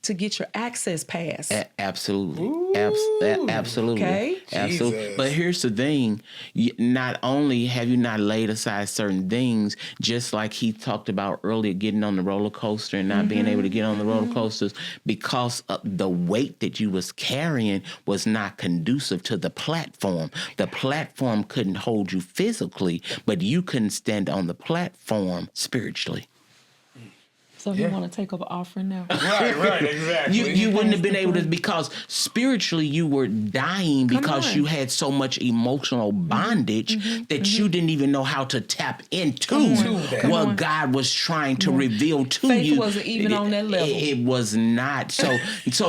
to get your access pass. Absolutely. Absolutely. Okay. Absolutely. Jesus. But here's the thing. Not only have you not laid aside certain things, just like he talked about earlier, getting on the roller coaster and not being able to get on the roller coasters because of the weight that you was carrying was not conducive to the platform. The platform couldn't hold you physically, but you couldn't stand on the platform spiritually. So you want to take up an offering now? Right, exactly. You wouldn't have been able to, because spiritually you were dying because on. you had so much emotional bondage that you didn't even know how to tap into on. what God was trying to reveal to Faith you. wasn't even on that level. It was not. So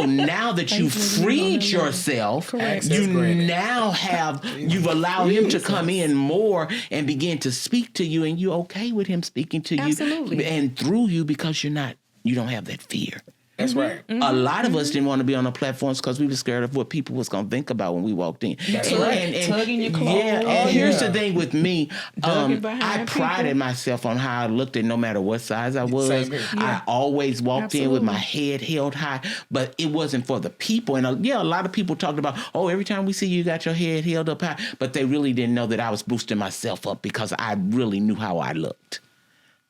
now that you've wasn't even on freed that level. yourself, Correct. you Access granted. now you've allowed him to come in more and begin to speak to you, and you're okay with him speaking to you Absolutely. and through you, because you don't have that fear. That's right. A lot of us didn't want to be on the platforms because we were scared of what people was going to think about when we walked in. That's Tug- right. tugging your clothes. Yeah, and Oh, here's yeah. the thing with me. Ducking behind I prided people. myself on how I looked, and no matter what size I was, Same here. I always walked in with my Absolutely. head held high. But it wasn't for the people. And a lot of people talked about, oh, every time we see you got your head held up high. But they really didn't know that I was boosting myself up because I really knew how I looked.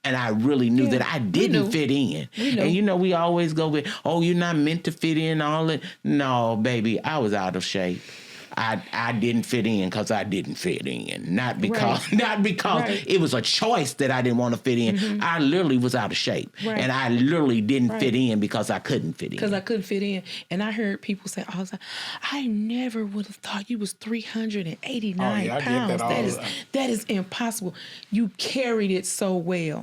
And I really knew that I didn't knew. fit in. We knew. And we always go with, oh, you're not meant to fit in, all that. No, baby, I was out of shape. I didn't fit in because I didn't fit in. Not because Right. it was a choice that I didn't want to fit in. I literally was out of shape. Right. And I literally didn't Right. fit in because I couldn't fit in. Because I couldn't fit in. And I heard people say all the time, I never would have thought you was 389 Oh, yeah, I get pounds. that all the time. That is impossible. You carried it so well.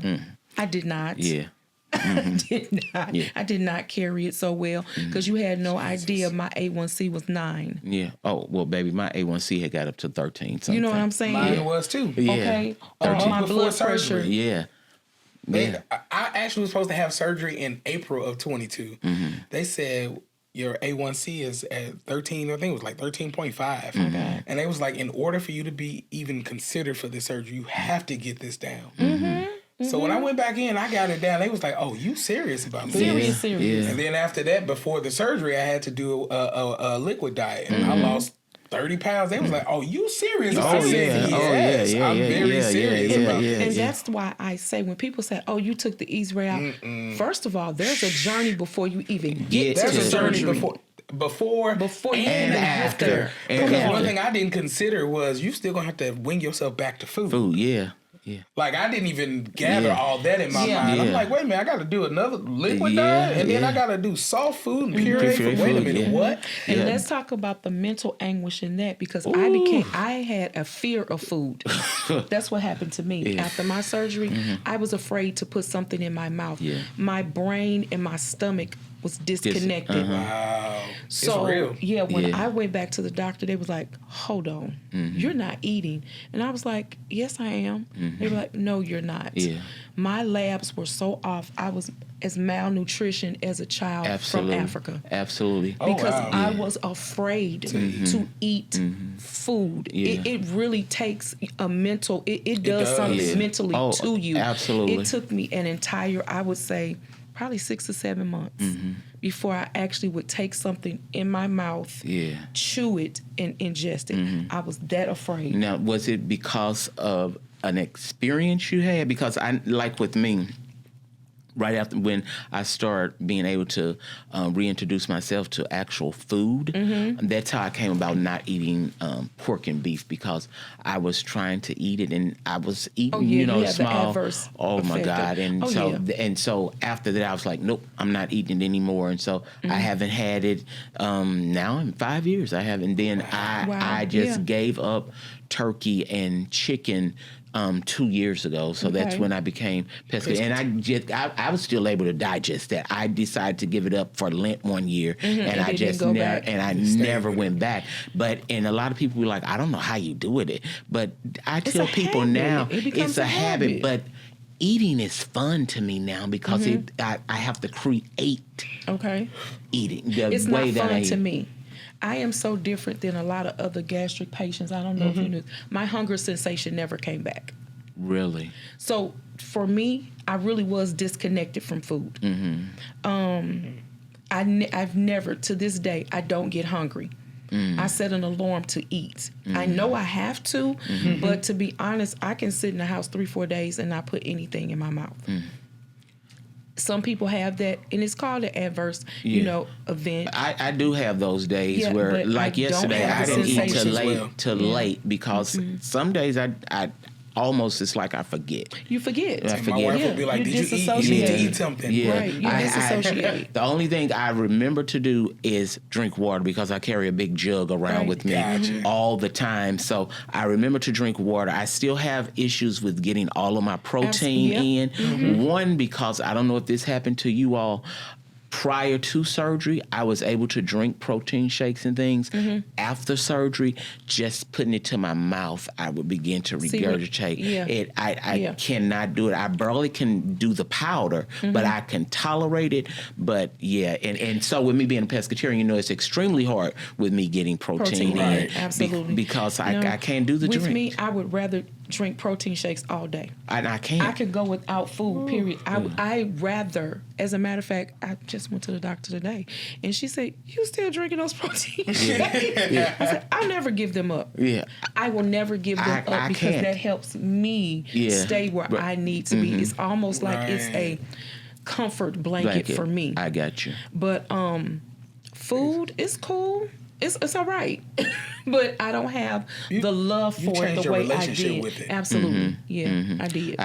I did not. Yeah. I did not carry it so well because you had no idea my A1C was 9. Yeah. Oh, well, baby, my A1C had got up to 13 something. You know what I'm saying? Mine was too. Yeah. Okay. My Before blood surgery. pressure. Yeah. I actually was supposed to have surgery in April of 22. They said your A1C is at 13, I think it was like 13.5. Okay. And they was like, in order for you to be even considered for this surgery, you have to get this down. So when I went back in, I got it down. They was like, "Oh, you serious about this?" Serious. Yeah. And then after that, before the surgery, I had to do a liquid diet, and I lost 30 pounds. They was like, "Oh, you serious?" Oh, I said, yeah. Oh, "Yes, yeah, I'm yeah, very yeah, serious yeah, about yeah, this." And yeah. that's why I say when people say, "Oh, you took the easy way out," first of all, there's a journey before you even get Get to There's to a journey surgery. before you and even after. get there. Because And one after. thing I didn't consider was you still gonna have to wing yourself back to food. Food, yeah. Yeah. Like I didn't even gather Yeah. all that in my Yeah. mind. I'm Yeah. like, wait a minute, I got to do another liquid Yeah, diet, and then yeah. I got to do soft food and puree. Puree Wait a food, minute, yeah. what? And Yeah. let's talk about the mental anguish in that because I had a fear of food. That's what happened to me. Yeah. After my surgery, I was afraid to put something in my mouth. Yeah. My brain and my stomach was disconnected. Wow, So it's real. yeah, when Yeah. I went back to the doctor, they was like, "Hold on, you're not eating," and I was like, "Yes, I am." They were like, "No, you're not." Yeah. My labs were so off. I was as malnutrition as a child Absolutely. from Africa Absolutely. Oh, because wow. I was afraid to eat food. Yeah. It really takes a mental. It does does. something Yeah. mentally Oh, to you. absolutely. It took me an entire, I would say, probably 6 or 7 months before I actually would take something in my mouth, Yeah. chew it, and ingest it. I was that afraid. Now, was it because of an experience you had? Because I, like with me, right after when I started being able to reintroduce myself to actual food, that's how I came about not eating pork and beef because I was trying to eat it and I was eating, yeah, you know, you had the small. adverse Oh my effect God! of- And oh, so yeah. and so after that, I was like, nope, I'm not eating it anymore. And so I haven't had it now in 5 years. I haven't. Then Wow, I just yeah. gave up turkey and chicken 2 years ago. So that's Okay. when I became pescatarian. And I was still able to digest that. I decided to give it up for Lent one year and and I it just didn't go never back. and I Stayed never with went back. But and a lot of people were like, I don't know how you do it. But I tell a people habit. now It becomes it's a a habit, habit. but eating is fun to me now because I have to create Okay. eating the It's way not that fun I to eat. me. I am so different than a lot of other gastric patients. I don't know if you knew. My hunger sensation never came back. Really. So for me, I really was disconnected from food. I've never, to this day, I don't get hungry. I set an alarm to eat. I know I have to, but to be honest, I can sit in the house 3-4 days and not put anything in my mouth. Some people have that, and it's called an adverse, Yeah. event. I do have those days Yeah, where, but like I don't yesterday, have I the didn't eat till sensation. late, Well. late because some days I almost it's like I forget. You forget. I And my forget. wife Yeah, would be like, you "Did you eat? You need to disassociate. eat something." Yeah, Right, you disassociate. the only thing I remember to do is drink water because I carry a big jug around Right. with me Gotcha. all the time. So I remember to drink water. I still have issues with getting all of my protein Yep. in. One, because I don't know if this happened to you all. Prior to surgery, I was able to drink protein shakes and things. After surgery, just putting it to my mouth, I would begin to See what- regurgitate. yeah. I Yeah. cannot do it. I barely can do the powder, but I can tolerate it. But yeah, and so with me being a pescatarian, you know, it's extremely hard with me getting protein in right. absolutely. because No, I can't do the with drink. me, I would rather drink protein shakes all day. I can't. I could go without food, period. I rather, as a matter of fact, I just went to the doctor today, and she said, "You still drinking those protein shakes?" I said, "I'll never give them up. Yeah. I will never give them I up because can't. that helps me Yeah. stay where But- I need to be. It's almost like it's a Right. comfort blanket for me. I got you. But food is cool. It's all right. But I don't have the love you for it changed the your way I relationship did. with it. Absolutely. Yeah, I did.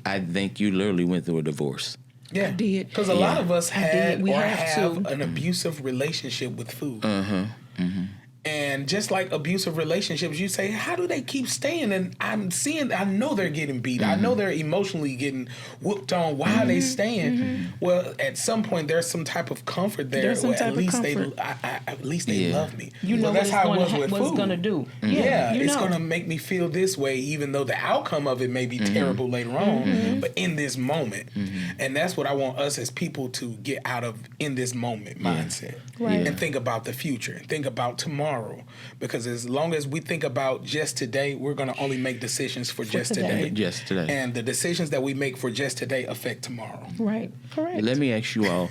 I think you literally went through a divorce. Yeah, I did. Because a lot of us had did. We or have have to. an abusive relationship with food. And just like abusive relationships, you say, how do they keep staying? And I know they're getting beat. I know they're emotionally getting whooped on. Why are they staying? Well, at some point, there's some type of comfort there. There's some type of comfort. At least they love me. You know that's how it was with what's food. going to do. Yeah, you it's know. going to make me feel this way, even though the outcome of it may be terrible later on. But in this moment, and that's what I want us as people to get out of in this moment mindset, Right. and think about the future, and think about tomorrow. Because as long as we think about just today, we're going to only make decisions for just today. today. Just today. And the decisions that we make for just today affect tomorrow. Right. Correct. Let me ask you all,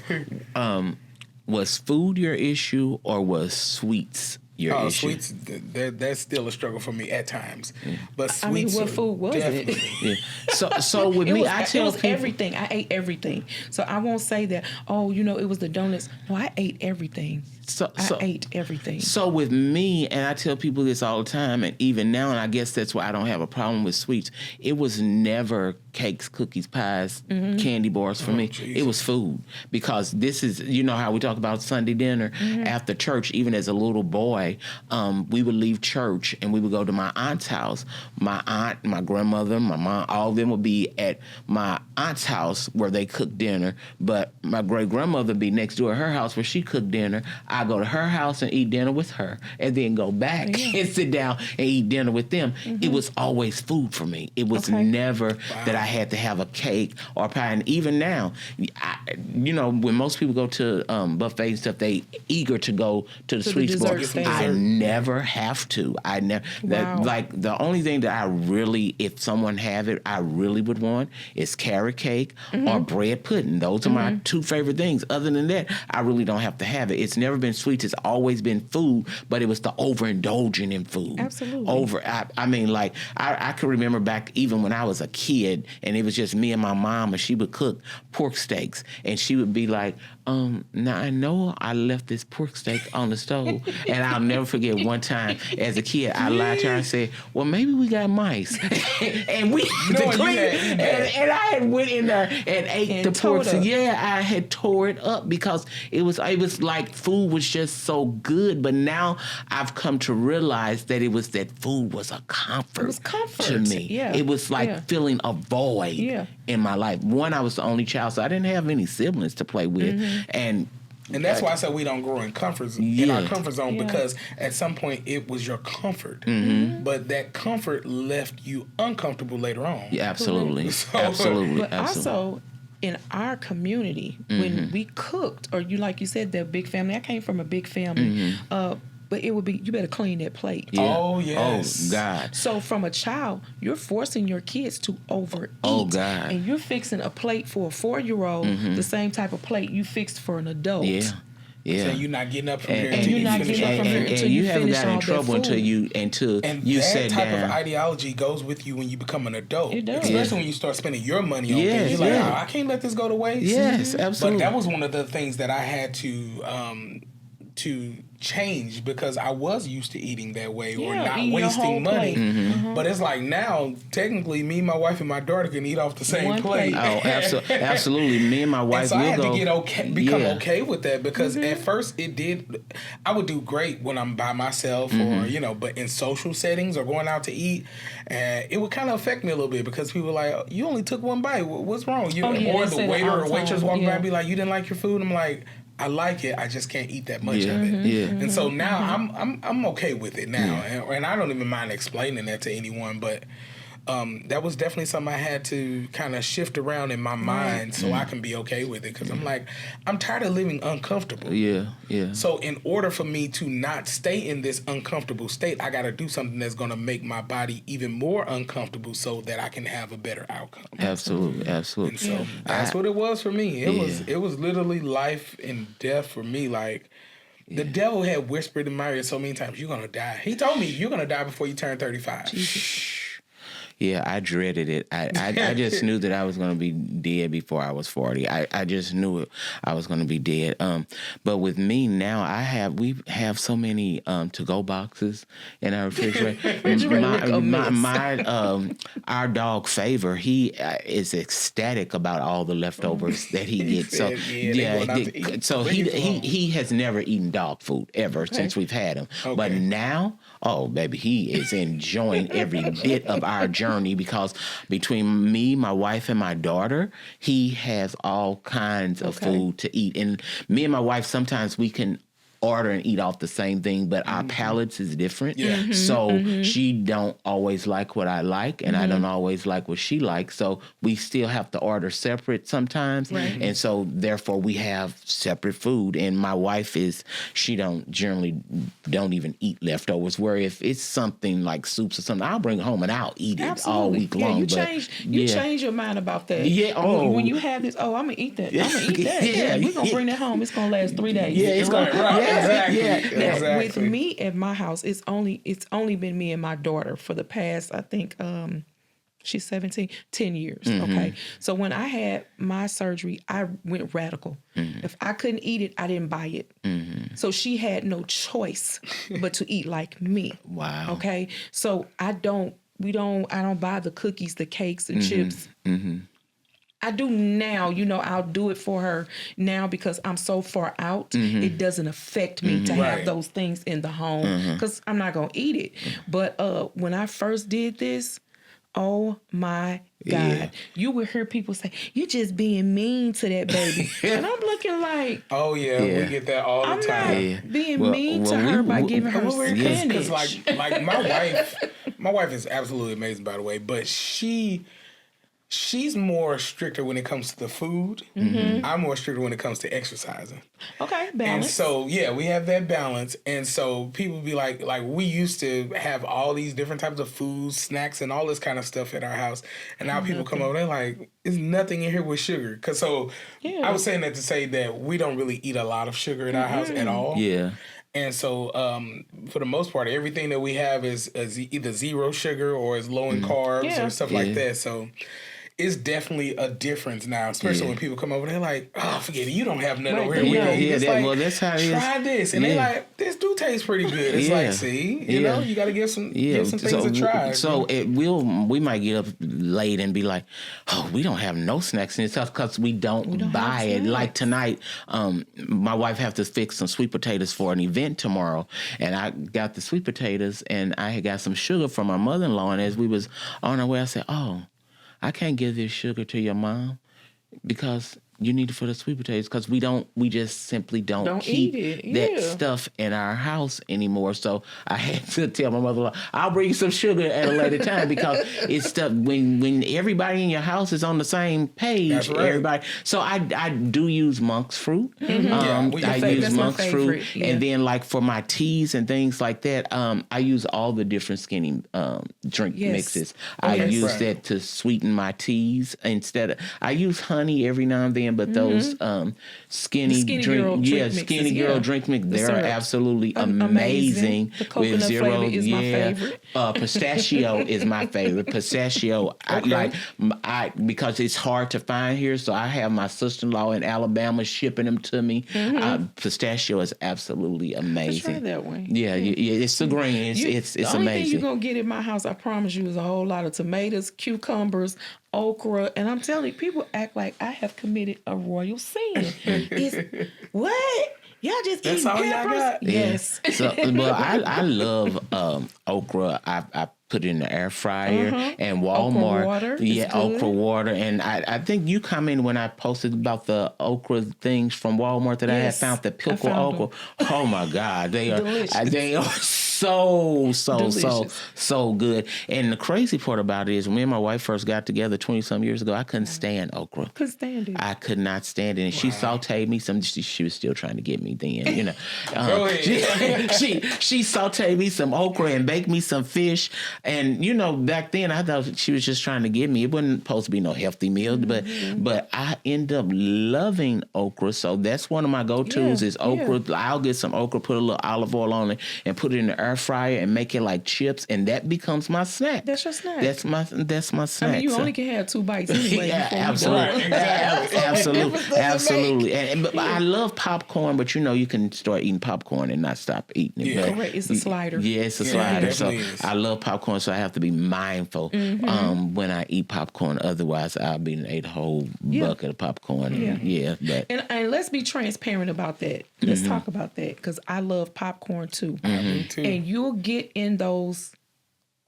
was food your issue or was sweets your issue? Sweets, that's still a struggle for me at times. But I mean, sweets, what food was definitely. it? Yeah. So with me, I it tell was people everything. I ate everything. So I won't say that, it was the donuts. No, I ate everything. I ate everything. So with me, and I tell people this all the time, and even now, and I guess that's why I don't have a problem with sweets. It was never cakes, cookies, pies, candy bars for me. geez. It was food, because this is, you know how we talk about Sunday dinner after church. Even as a little boy, we would leave church and we would go to my aunt's house. My aunt, my grandmother, my mom, all of them would be at my aunt's house where they cooked dinner. But my great grandmother would be next door at her house where she cooked dinner. I go to her house and eat dinner with her, and then go back and sit down and eat dinner with them. It was always food for me. It was never that I had to have a cake or pie. And even now, when most people go to buffets and stuff, they eager to go to the sweet spot. dessert stand. I never have to. I never. Wow. Like the only thing that I really, if someone have it, I really would want is carrot cake or bread pudding. Those are my two favorite things. Other than that, I really don't have to have it. It's never been sweets. It's always been food, but it was the overindulging in food. Absolutely. I mean, like, I can remember back even when I was a kid, and it was just me and my mom, and she would cook pork steaks, and she would be like, now I know I left this pork steak on the stove. And I'll never forget one time as a kid, I lied to her and said, well, maybe we got mice. And we had to clean it. And I had went in there and ate the pork steak. Yeah, I had tore it up because it was like food was just so good. But now I've come to realize that it was that food was a comfort. It was comfort to me. Yeah. It was like filling a void in my life. One, I was the only child, so I didn't have any siblings to play with. And that's why I said we don't grow in our comfort zone, because at some point it was your comfort, but that comfort left you uncomfortable later on. Yeah, absolutely, absolutely. But also in our community, when we cooked, or like you said, that big family. I came from a big family. But it would be, you better clean that plate. Yeah. Oh, yes. Oh, God. So from a child, you're forcing your kids to overeat. Oh, God. And you're fixing a plate for a 4-year-old, the same type of plate you fixed for an adult. Yeah. Yeah. So you're not getting up from here and until you're you not finish getting up from here until you you haven't finish gotten all in that trouble food. until you that sat type down. of ideology goes with you when you become an adult. It does. Especially when you start spending your money on Yes, things. You're like, yeah. I can't let this go to waste. Yes, absolutely. But that was one of the things that I had to change, because I was used to eating that way or not eating your whole wasting money. plate. But it's like now, technically, me, my wife, and my daughter can eat off the same One plate. plate. Oh, absolutely. Me and my wife And so I had will to go. become okay with that, because at first I would do great when I'm by myself or, but in social settings or going out to eat, it would kind of affect me a little bit, because people were like, oh, you only took one bite. What's wrong? Or they the say that waiter all or the waitress time. walking by Yeah. and be like, you didn't like your food? I'm like, I like it. I just can't eat that much Yeah. of it. Yeah. And so now I'm okay with it now, and I don't even mind explaining that to anyone. But that was definitely something I had to kind of shift around in my mind so I can be okay with it, because I'm like, I'm tired of living uncomfortable. Yeah, yeah. So in order for me to not stay in this uncomfortable state, I got to do something that's going to make my body even more uncomfortable so that I can have a better outcome. Absolutely, absolutely. And so that's what it was for me. It was literally life and death for me. Like, the devil had whispered in my ear so many times, you're going to die. He told me, you're going to die before you turn 35. Yeah, I dreaded it. I just knew that I was going to be dead before I was 40. I just knew it. I was going to be dead. But with me now, we have so many to-go boxes in our refrigerator. Our dog Favor, he is ecstatic about all the leftovers that he gets. So he has never eaten dog food ever since we've had him. Okay. But now, oh baby, he is enjoying every bit of our journey, because between me, my wife, and my daughter, he has all kinds of food to eat. And me and my wife, sometimes we can order and eat off the same thing, but our palates is different. Yeah. So she don't always like what I like, and I don't always like what she likes. So we still have to order separate sometimes. Right. And so therefore we have separate food. And my wife she generally don't even eat leftovers, where if it's something like soups or something, I'll bring it home and I'll eat it all week long. You change your mind about that. Yeah. Oh. When you have this, I'm gonna eat that. I'm gonna eat that. Yeah. We're gonna bring that home. It's gonna last 3 days. Yeah, it's gonna Exactly. Now, Exactly. with me at my house, it's only been me and my daughter for the past, I think, she's 17, 10 years. Okay. So when I had my surgery, I went radical. If I couldn't eat it, I didn't buy it. So she had no choice but to eat like me. Wow. Okay. So I don't buy the cookies, the cakes, the chips. I do now, I'll do it for her now because I'm so far out. It doesn't affect me to have those things in the home because I'm not going to eat it. But when I first did this, oh my God, you would hear people say, "You're just being mean to that baby." And I'm looking like, oh yeah, we get that all the time. I'm not being mean to her by giving her spinach. Because like my wife is absolutely amazing, by the way, but she's more stricter when it comes to the food. I'm more stricter when it comes to exercising. Okay, balance. And so, we have that balance. And so people be like we used to have all these different types of foods, snacks, and all this kind of stuff at our house. And now people come over, they're like, there's nothing in here with sugar. I was saying that to say that we don't really eat a lot of sugar in our house at all. Yeah. And so, for the most part, everything that we have is either zero sugar or is low in carbs or stuff like that. So it's definitely a difference now, especially when people come over. They're like, "Oh, forget it. You don't have nothing over here." That's how it is. Try this, and they're like, "This do taste pretty good." It's like, see, you know, you got to give some things a try. So we might get up late and be like, "Oh, we don't have no snacks in this house because we don't buy it." Like tonight, my wife have to fix some sweet potatoes for an event tomorrow, and I got the sweet potatoes, and I had got some sugar from my mother-in-law, and as we was on our way, I said, "Oh, I can't give this sugar to your mom because you need it for the sweet potatoes because we just simply don't keep that stuff in our house anymore." So I had to tell my mother-in-law, "I'll bring you some sugar at a later time," because it's stuff when everybody in your house is on the same page. That's right. Everybody. So I do use monk's fruit. I use monk's fruit, and then like for my teas and things like that, I use all the different skinny drink mixes. I use that to sweeten my teas instead of I use honey every now and then. But those skinny girl drink mix, they're absolutely amazing. The coconut flavor is my favorite. Pistachio is my favorite. Pistachio, because it's hard to find here, so I have my sister-in-law in Alabama shipping them to me. Pistachio is absolutely amazing. Try that one. Yeah, it's the green. It's the amazing. only thing you're gonna get in my house, I promise you, is a whole lot of tomatoes, cucumbers, okra, and I'm telling you, people act like I have committed a royal sin. It's what? Y'all just eat peppers? All y'all got? Yes. So, well, I love okra. I put it in the air fryer and Walmart. Okra water. And I think you commented when I posted about the okra things from Walmart that I had found, the pickle okra. Oh my God, they are so good. And the crazy part about it is, when me and my wife first got together 20-some years ago, I couldn't stand okra. Couldn't stand it. I could not stand it. And she sauteed me some. She was still trying to get me then, you know. She sauteed me some okra and baked me some fish. And you know, back then I thought she was just trying to get me. It wasn't supposed to be no healthy meal, but I end up loving okra. So that's one of my go-tos is okra. I'll get some okra, put a little olive oil on it, and put it in the air fryer and make it like chips, and that becomes my snack. That's your snack. That's my snack. I mean, you So- only can have 2 bites anyway. yeah, before you absolutely, go. absolutely. But I love popcorn, but you know, you can start eating popcorn and not stop eating it. Yeah. But Correct. It's a slider. Yeah, it's a Yeah, slider. it So definitely is. I love popcorn, so I have to be mindful when I eat popcorn. Otherwise, I'll be ate a whole bucket of popcorn. Yeah. But And let's be transparent about that. Let's talk about that because I love popcorn too. Me too. And you'll get in those.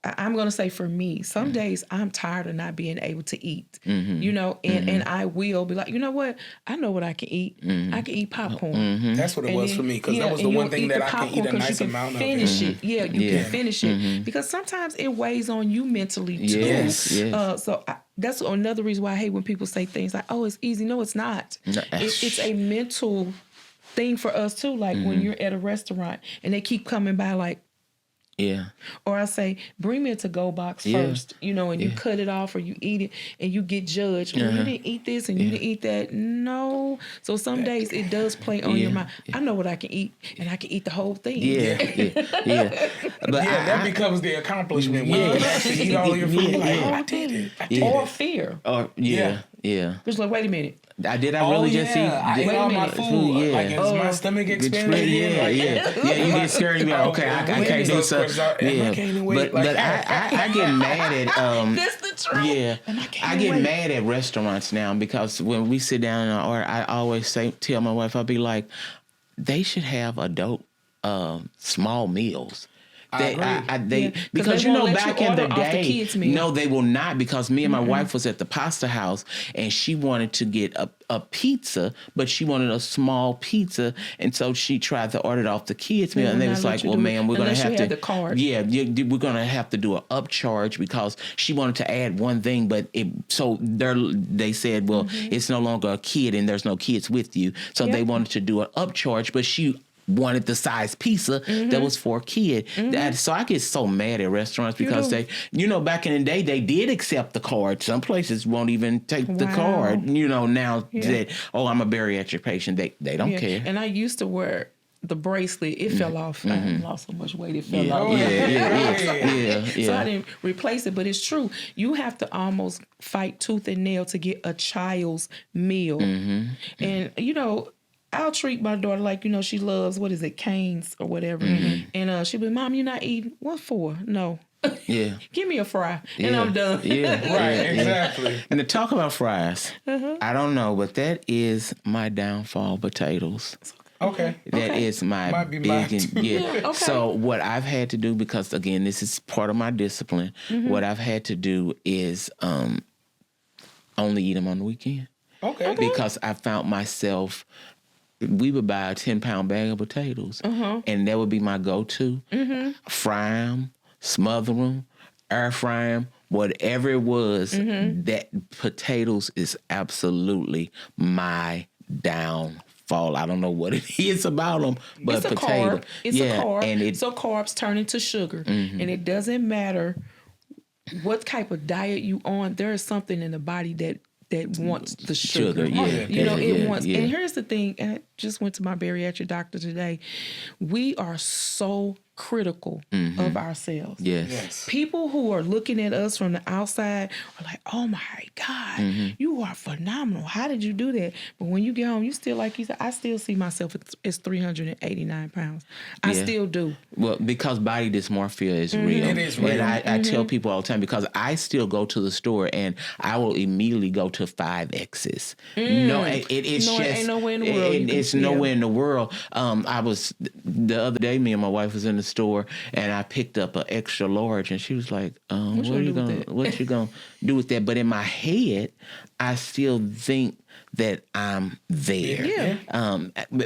I'm going to say for me, some days I'm tired of not being able to eat, you know, and I will be like, you know what? I know what I can eat. I can eat popcorn. That's what it And was then- for me because yeah, that was the and one you'll thing eat that the I can eat popcorn a 'cause nice you can amount of. finish it. Yeah, you Yeah. can finish it because sometimes it weighs on you mentally too. Yes, yes. That's another reason why I hate when people say things like, "Oh, it's easy." No, it's not. No. It's a mental thing for us too. Like when you're at a restaurant and they keep coming by, like. yeah, Or I say, bring me a to-go box Yeah. first, you know, and you cut it off or you eat it and you get judged. Well, you didn't eat this and you didn't eat that. No. So some days it does play on your mind. I know what I can eat and I can eat the whole thing. yeah. But That becomes the accomplishment when you actually eat all your food. Yeah, Like, yeah. oh, I did it. I did Or it. fear. Yeah. Just like, wait a minute. Did I Oh, really just eat? I ate Wait a all my minute. food. Yeah. Like, is my stomach expanding? Yeah. You get scared. You be like, okay, I can't do something. I can't wait. But I get mad at That's the truth. Yeah, I get mad at restaurants now because when we sit down and order, I always tell my wife, I'll be like, they should have adult small meals. Because they you know won't let back you in the order off the day, kids' meal. no, they will not. Because me and my wife was at the pasta house and she wanted to get a pizza, but she wanted a small pizza, and so she tried to order it off the kids' meal, They and they will was not like, let you "Well, do it ma'am, we're gonna unless you have have to the card." Yeah, we're gonna have to do an upcharge because she wanted to add one thing, but they said, well, it's no longer a kid and there's no kids with you, so they wanted to do an upcharge, but she wanted the size pizza that was for a kid. So I get so mad at restaurants because they, you know, back in the day, they did accept the card. Some places won't even take the card, you know, now that, oh, I'm a bariatric patient. They don't care. And I used to wear the bracelet. It fell off. I lost so much weight. It fell Yeah, off. So I yeah. didn't replace it, but it's true. You have to almost fight tooth and nail to get a child's meal. And, you know, I'll treat my daughter like, you know, she loves, what is it, Cane's or whatever. And she'll be, Mom, you're not eating? What for? No. Yeah. Give me a fry and I'm done. Right, exactly. And to talk about fries, I don't know, but that is my downfall, potatoes. Okay. That is my Might be mine big, too. yeah. Okay. So what I've had to do, because again, this is part of my discipline, what I've had to do is only eat them on the weekend. Okay. Because I found myself, we would buy a 10-pound bag of potatoes, and that would be my go-to. Fry them, smother them, air fry them, whatever it was. That potatoes is absolutely my downfall. I don't know what it is about them, but It's a potato. carb. It's a carb. And so carbs turn into sugar. And it doesn't matter what type of diet you on. There is something in the body that wants the sugar. You know, it wants. And here's the thing. And I just went to my bariatric doctor today. We are so critical of ourselves. Yes. People who are looking at us from the outside are like, oh my God, you are phenomenal. How did you do that? But when you get home, you still, like you said, I still see myself as 389 pounds. I still do. Well, because body dysmorphia is real. It is real. And I tell people all the time, because I still go to the store and I will immediately go to 5Xs. No, it's No, just, it ain't nowhere in the world you can- it's nowhere in the world. I was, the other day, me and my wife was in the store and I picked up an extra large and she was like, what you gonna do with that? But in my head, I still think that I'm there. Yeah.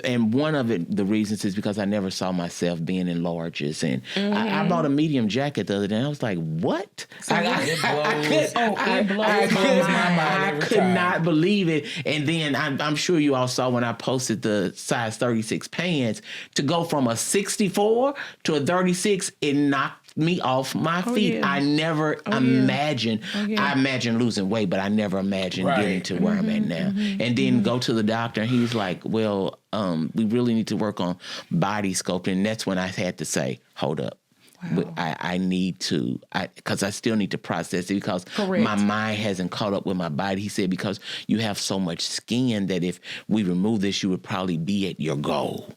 And one of the reasons is because I never saw myself being in larges. And I bought a medium jacket the other day and I was like, what? I could not believe it. And then I'm sure you all saw when I posted the size 36 pants, to go from a 64 to a 36, it knocked me off my feet. yeah. I never imagined. I imagined losing weight, but I never imagined Right. getting to where I'm at now. And then go to the doctor, and he's like, "Well, we really need to work on body sculpting." And that's when I had to say, "Hold up." Wow. I need to, because I still need to process it because Correct. my mind hasn't caught up with my body. He said, because you have so much skin that if we remove this, you would probably be at your goal.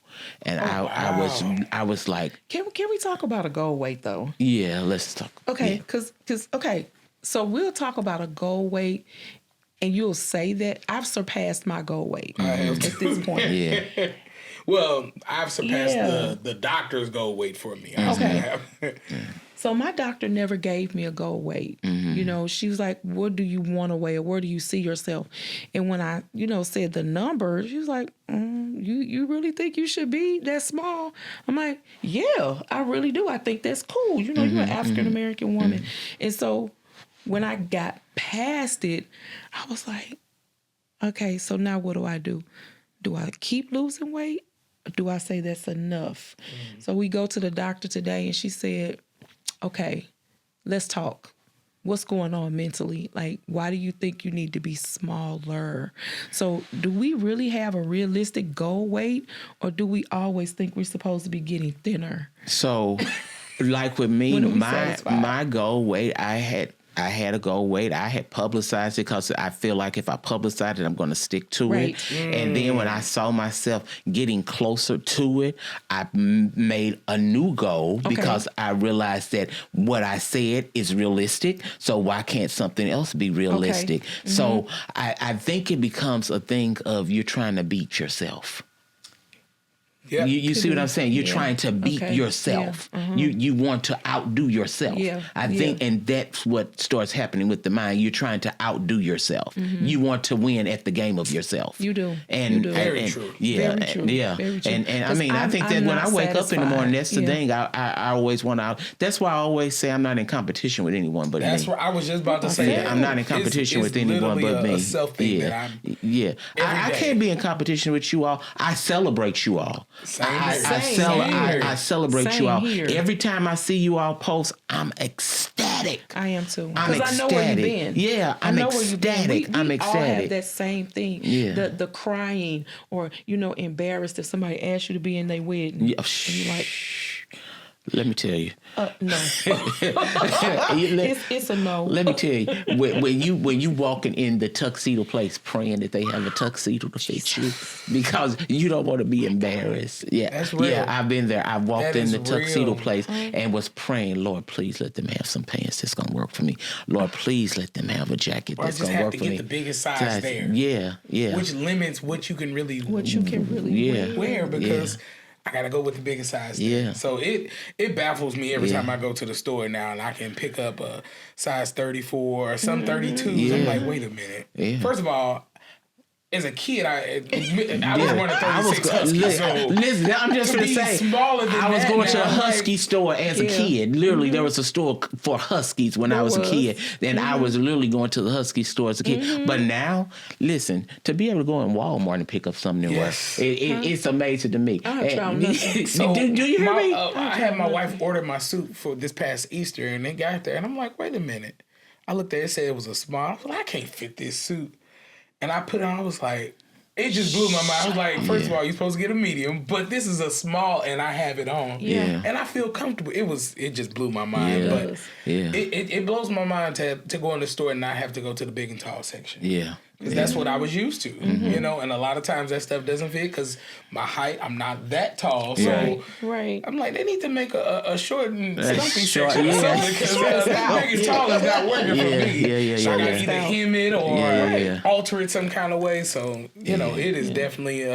And I was like, Can we talk about a goal weight though? yeah, let's talk. Okay, Yeah. because so we'll talk about a goal weight, and you'll say that I've surpassed my goal weight have at this point. Yeah. Well, I've surpassed Yeah. the doctor's goal weight for me. Okay. So my doctor never gave me a goal weight. You know, she was like, "What do you want to weigh, or where do you see yourself?" And when I, said the number, she was like, "You really think you should be that small?" I'm like, "Yeah, I really do. I think that's cool. You're an African American woman." And so when I got past it, I was like, "Okay, so now what do I do? Do I keep losing weight? Or do I say that's enough?" So we go to the doctor today, and she said, "Okay, let's talk. What's going on mentally? Like, why do you think you need to be smaller?" So do we really have a realistic goal weight, or do we always think we're supposed to be getting thinner? So, like with me, When are we my satisfied? goal weight, I had a goal weight. I had publicized it because I feel like if I publicize it, I'm going to stick to Right. it. And then when I saw myself getting closer to it, I made a new goal because I realized that what I said is realistic. So why can't something else be realistic? So I think it becomes a thing of you're trying to beat yourself. Yeah. You see what I'm saying? You're Yeah. trying to beat Okay. yourself. Yeah. You want to outdo yourself. Yeah. I think, and that's what starts happening with the mind. You're trying to outdo yourself. You want to win at the game of yourself. You do. And, You do. Very and- true. Yeah. Very true. Yeah. Very true. And I 'Cause mean, I think I'm that when not I wake up in the morning, that's the satisfied. thing. I always want to. That's why I always say I'm not in competition with anyone but That's me. what I was just about to say. Yeah, I'm not in competition with anyone but me. A self thing yeah, that I'm. yeah. I every day. can't be in competition with you all. I celebrate you all. Same I, here. I, Same cel- here. I celebrate Same you all. here. Every time I see you all post, I'm ecstatic. I am too. I'm Because I know where you've ecstatic. been. Yeah, I I'm know where you've been. ecstatic. I'm We all have ecstatic. that same thing. Yeah. The crying, or embarrassed if somebody asks you to be in their wedding. Yeah, And you're like, let me tell you. no. It's a no. Let me tell you, when you walking in the tuxedo place, praying that they have a tuxedo to fit you, because you don't want to be embarrassed. Yeah, That's real. yeah, I've been there. I walked That in is the tuxedo real. place and was praying, Lord, please let them have some pants that's gonna work for me. Lord, please let them have a jacket Or that's just gonna have work to for get me. the biggest size there. Yeah, yeah. Which limits what you can really What you can really Yeah. wear because I gotta go with the biggest size. There. Yeah. So it baffles me every Yeah. time I go to the store now and I can pick up a size 34 or some 32s. Yeah. I'm like, wait a minute. Yeah. First of all, as a kid, I was Yeah. running I 36 Husky. So listen, I'm just to gonna be say, smaller than I was that going to now, a I'm Husky like- store as a Yeah. kid. Literally, there was a store for Huskies when I was a was. kid. Then I was literally going to the Husky store as a kid. But now, listen, to be able to go in Walmart and pick up something and Yes. wear, it's amazing to me. I try And- nothing. So do you hear me? I had my wife order my suit for this past Easter, and they got there, and I'm like, wait a minute. I looked at it, it said it was a small. I was like, I can't fit this suit. And I put it on, I was like, it just blew my mind. I was like, first of all, you're supposed to get a medium, but this is a small, and I have it on. Yeah. And I feel comfortable. It just blew my mind. Yeah. But Yeah. it blows my mind to go in the store and not have to go to the big and tall section. Yeah. Because that's what I was used to, and a lot of times that stuff doesn't fit because my height, I'm not that tall. So Right. Right. I'm like, they need to make a short and stumpy short, section or yeah. something because that big and tall is not working Yeah, for me. yeah, So I yeah, gotta yeah. either hem it or Yeah. alter it some kind of way. So, it is definitely,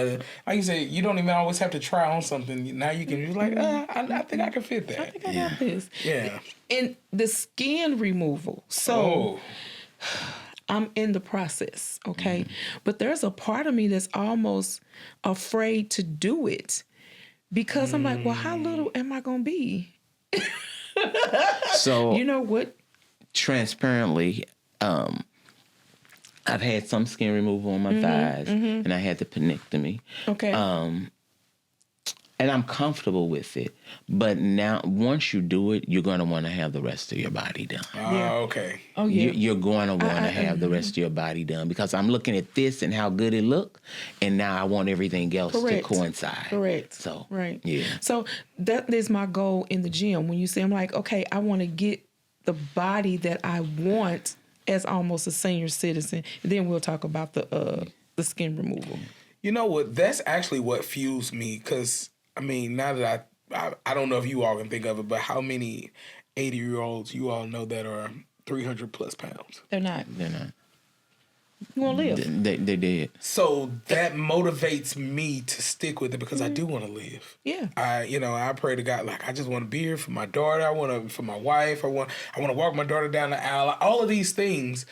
like you said, you don't even always have to try on something. Now you can, you're like, I think I can fit that. I got this. Yeah. And the skin removal. So I'm in the process, okay? But there's a part of me that's almost afraid to do it because I'm like, well, how little am I going to be? So You know what? transparently, I've had some skin removal on my thighs, and I had the penectomy. Okay. and I'm comfortable with it. But now, once you do it, you're going to want to have the rest of your body done. Yeah. Okay. Oh yeah. You're going to want to have the rest of your body done because I'm looking at this and how good it look, and now I want everything else Correct. to coincide. Correct. So right. yeah. So that is my goal in the gym. When you say, I'm like, okay, I want to get the body that I want as almost a senior citizen. And then we'll talk about the skin removal. You know what? That's actually what fuels me. Because I mean, now that I don't know if you all can think of it, but how many 80-year-olds you all know that are 300 plus pounds? They're not. They're not. You want to live. They did. So that motivates me to stick with it because I do want to live. Yeah. I pray to God, like, I just want to be here for my daughter. I want to, for my wife. I want to walk my daughter down the aisle. All of these things.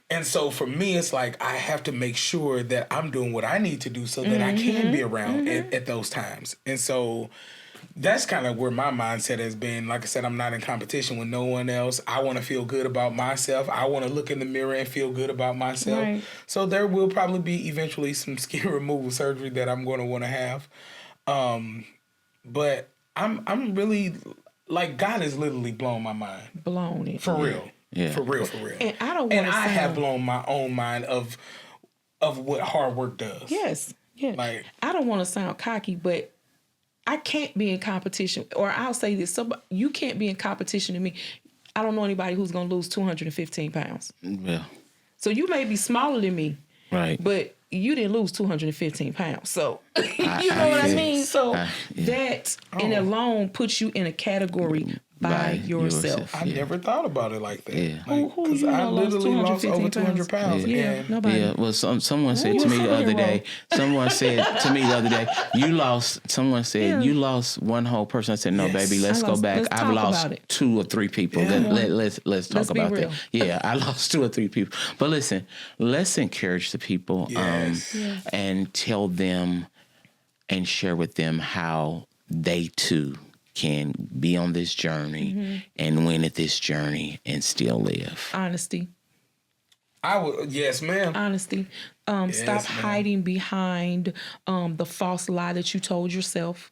And so for me, it's like I have to make sure that I'm doing what I need to do so that I can be around at those times. And so that's kind of where my mindset has been. Like I said, I'm not in competition with no one else. I want to feel good about myself. I want to look in the mirror and feel good about myself. Right. So there will probably be eventually some skin removal surgery that I'm going to want to have. But I'm really, like, God has literally blown my mind. Blown it. For real. Yeah. For real. And I don't want And to I have sound... blown my own mind of what hard work does. Yes. Yeah. Like- I don't want to sound cocky, but I can't be in competition. Or I'll say this. You can't be in competition to me. I don't know anybody who's going to lose 215 pounds. Yeah. So you may be smaller than me. Right. But you didn't lose 215 pounds. So, you know what I mean? So that and alone puts you in a category by yourself. I never thought about it like that. Yeah. Who Because you know I lost literally lost 215 over 200 pounds. Yeah, And nobody. Yeah, well, someone said to me the other day. Someone said to me the other day, "You lost." Someone said you lost one whole person. I said, "No, Yes. baby, let's go back. let's I've talk lost about it. 2 or 3 people. Yeah. Let's talk Let's be about real. that. Yeah, I lost 2 or 3 people. But listen, let's encourage the people Yes. and tell them and share with them how they too can be on this journey and win at this journey and still live. Honesty. I would, yes, ma'am. Honesty. Stop ma'am. hiding behind the false lie that you told yourself.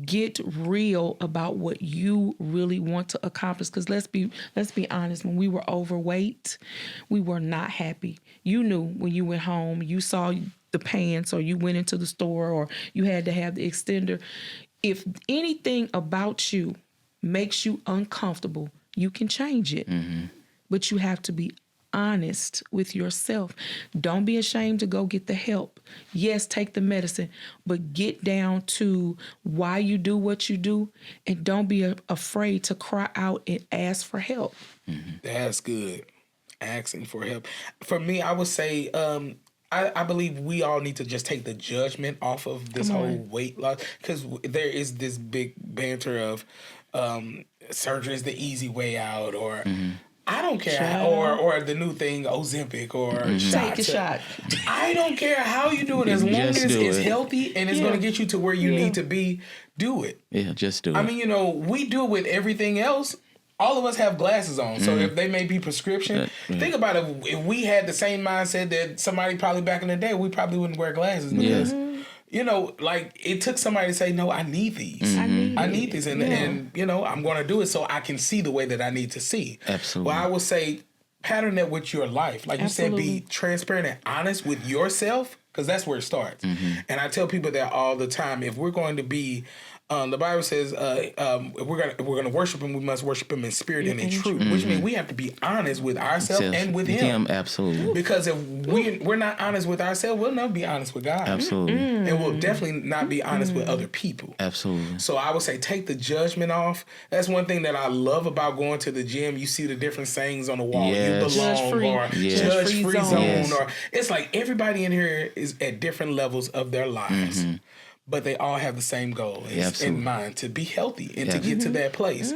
Get real about what you really want to accomplish. Because let's be honest, when we were overweight, we were not happy. You knew when you went home, you saw the pants, or you went into the store, or you had to have the extender. If anything about you makes you uncomfortable, you can change it. But you have to be honest with yourself. Don't be ashamed to go get the help. Yes, take the medicine, but get down to why you do what you do, and don't be afraid to cry out and ask for help. That's good. Asking for help. For me, I would say, I believe we all need to just take the judgment off of this whole weight loss, because there is this big banter of surgery is the easy way out, or I don't care, or the new thing Ozempic, or Take a shot. I don't care how you do it, as long as Just do it's it. healthy and it's going to get you to where you need to be. Do it. Yeah, just do it. I mean, we do it with everything else. All of us have glasses on, so if they may be prescription, think about it. If we had the same mindset that somebody probably back in the day, we probably wouldn't wear glasses because, like, it took somebody to say, "No, I need these. I need these," and I'm going to do it so I can see the way that I need to see. Absolutely. Well, I would say pattern that with your life, like you said, be transparent and honest with yourself, because that's where it starts. And I tell people that all the time. If we're going to be the Bible says, if we're gonna worship Him, we must worship Him in spirit and in truth. Which means we have to be honest with ourselves and with Him. Absolutely. Because if we're not honest with ourselves, we'll never be honest with God. Absolutely. And we'll definitely not be honest with other people. Absolutely. So I would say take the judgment off. That's one thing that I love about going to the gym. You see the different sayings on the wall. Yes. You belong, Judge-free. or Yes. judge-free Judge-free zone. Yes. Or it's like everybody in here is at different levels of their lives. But they all have the same goal in mind, to be healthy and to get to that place.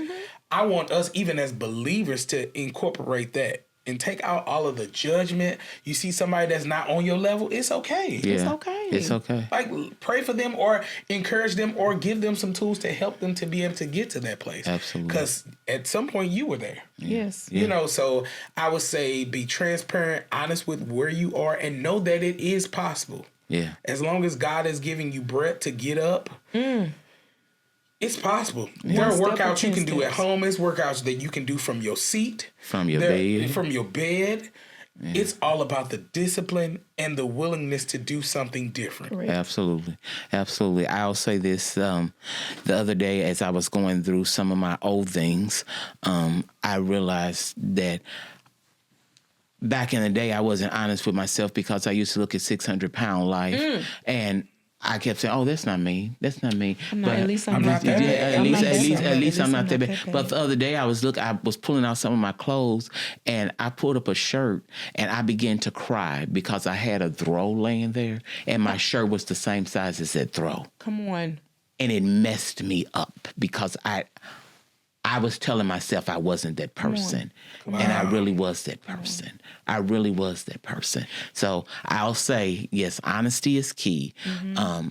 I want us, even as believers, to incorporate that and take out all of the judgment. You see somebody that's not on your level, it's okay. Yeah. It's okay. It's okay. Like, pray for them or encourage them or give them some tools to help them to be able to get to that place. Absolutely. Because at some point you were there. Yes. So I would say be transparent, honest with where you are, and know that it is possible. Yeah. As long as God is giving you breath to get up, it's possible. There are One step or workouts you 10 can do at steps. home. It's workouts that you can do from your seat, From your bed. from your bed. It's all about the discipline and the willingness to do something different. Correct. Absolutely. Absolutely. I'll say this. The other day, as I was going through some of my old things, I realized that back in the day, I wasn't honest with myself because I used to look at 600-pound life and I kept saying, "Oh, that's not me. That's not me." At least I'm not that that bad. At I'm least, not that bad. at least I'm not that that bad. But the other day, I was pulling out some of my clothes, and I pulled up a shirt, and I began to cry because I had a throw laying there, and my shirt was the same size as that throw, Come on. and it messed me up because I was telling myself I wasn't that person, and I really was that person. I really was that person. So I'll say, yes, honesty is key,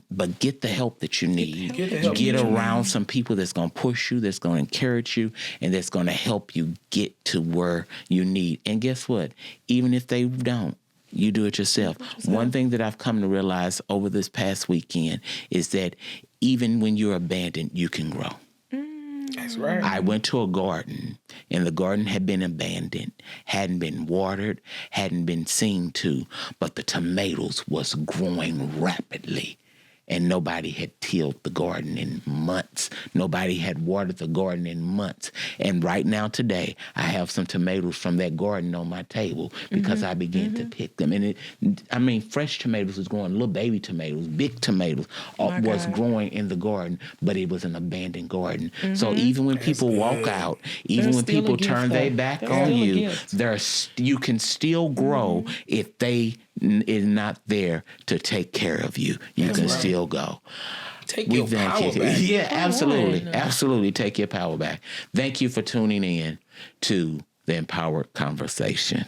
but get the help that you need. Get the help Get that you around some people that's going to push you, that's going to encourage you, and that's going to help you get to where you need. And guess what? Even if they don't, you do it yourself. One thing that I've come to realize over this past weekend is that even when you're abandoned, you can grow. That's right. I went to a garden, and the garden had been abandoned, hadn't been watered, hadn't been seen to, but the tomatoes was growing rapidly. And nobody had tilled the garden in months. Nobody had watered the garden in months. And right now today, I have some tomatoes from that garden on my table because I began to pick them. And fresh tomatoes was growing, little baby tomatoes, big tomatoes was God. growing in the garden, but it was an abandoned garden. So even when people walk out, even There's when still a people gift turn there. their back There's on still a you, gift. you can still grow if they is not there to take care of you. You can still go. Take your power back. Yeah, absolutely. on. Absolutely. Take your power back. Thank you for tuning in to the Empowered Conversation.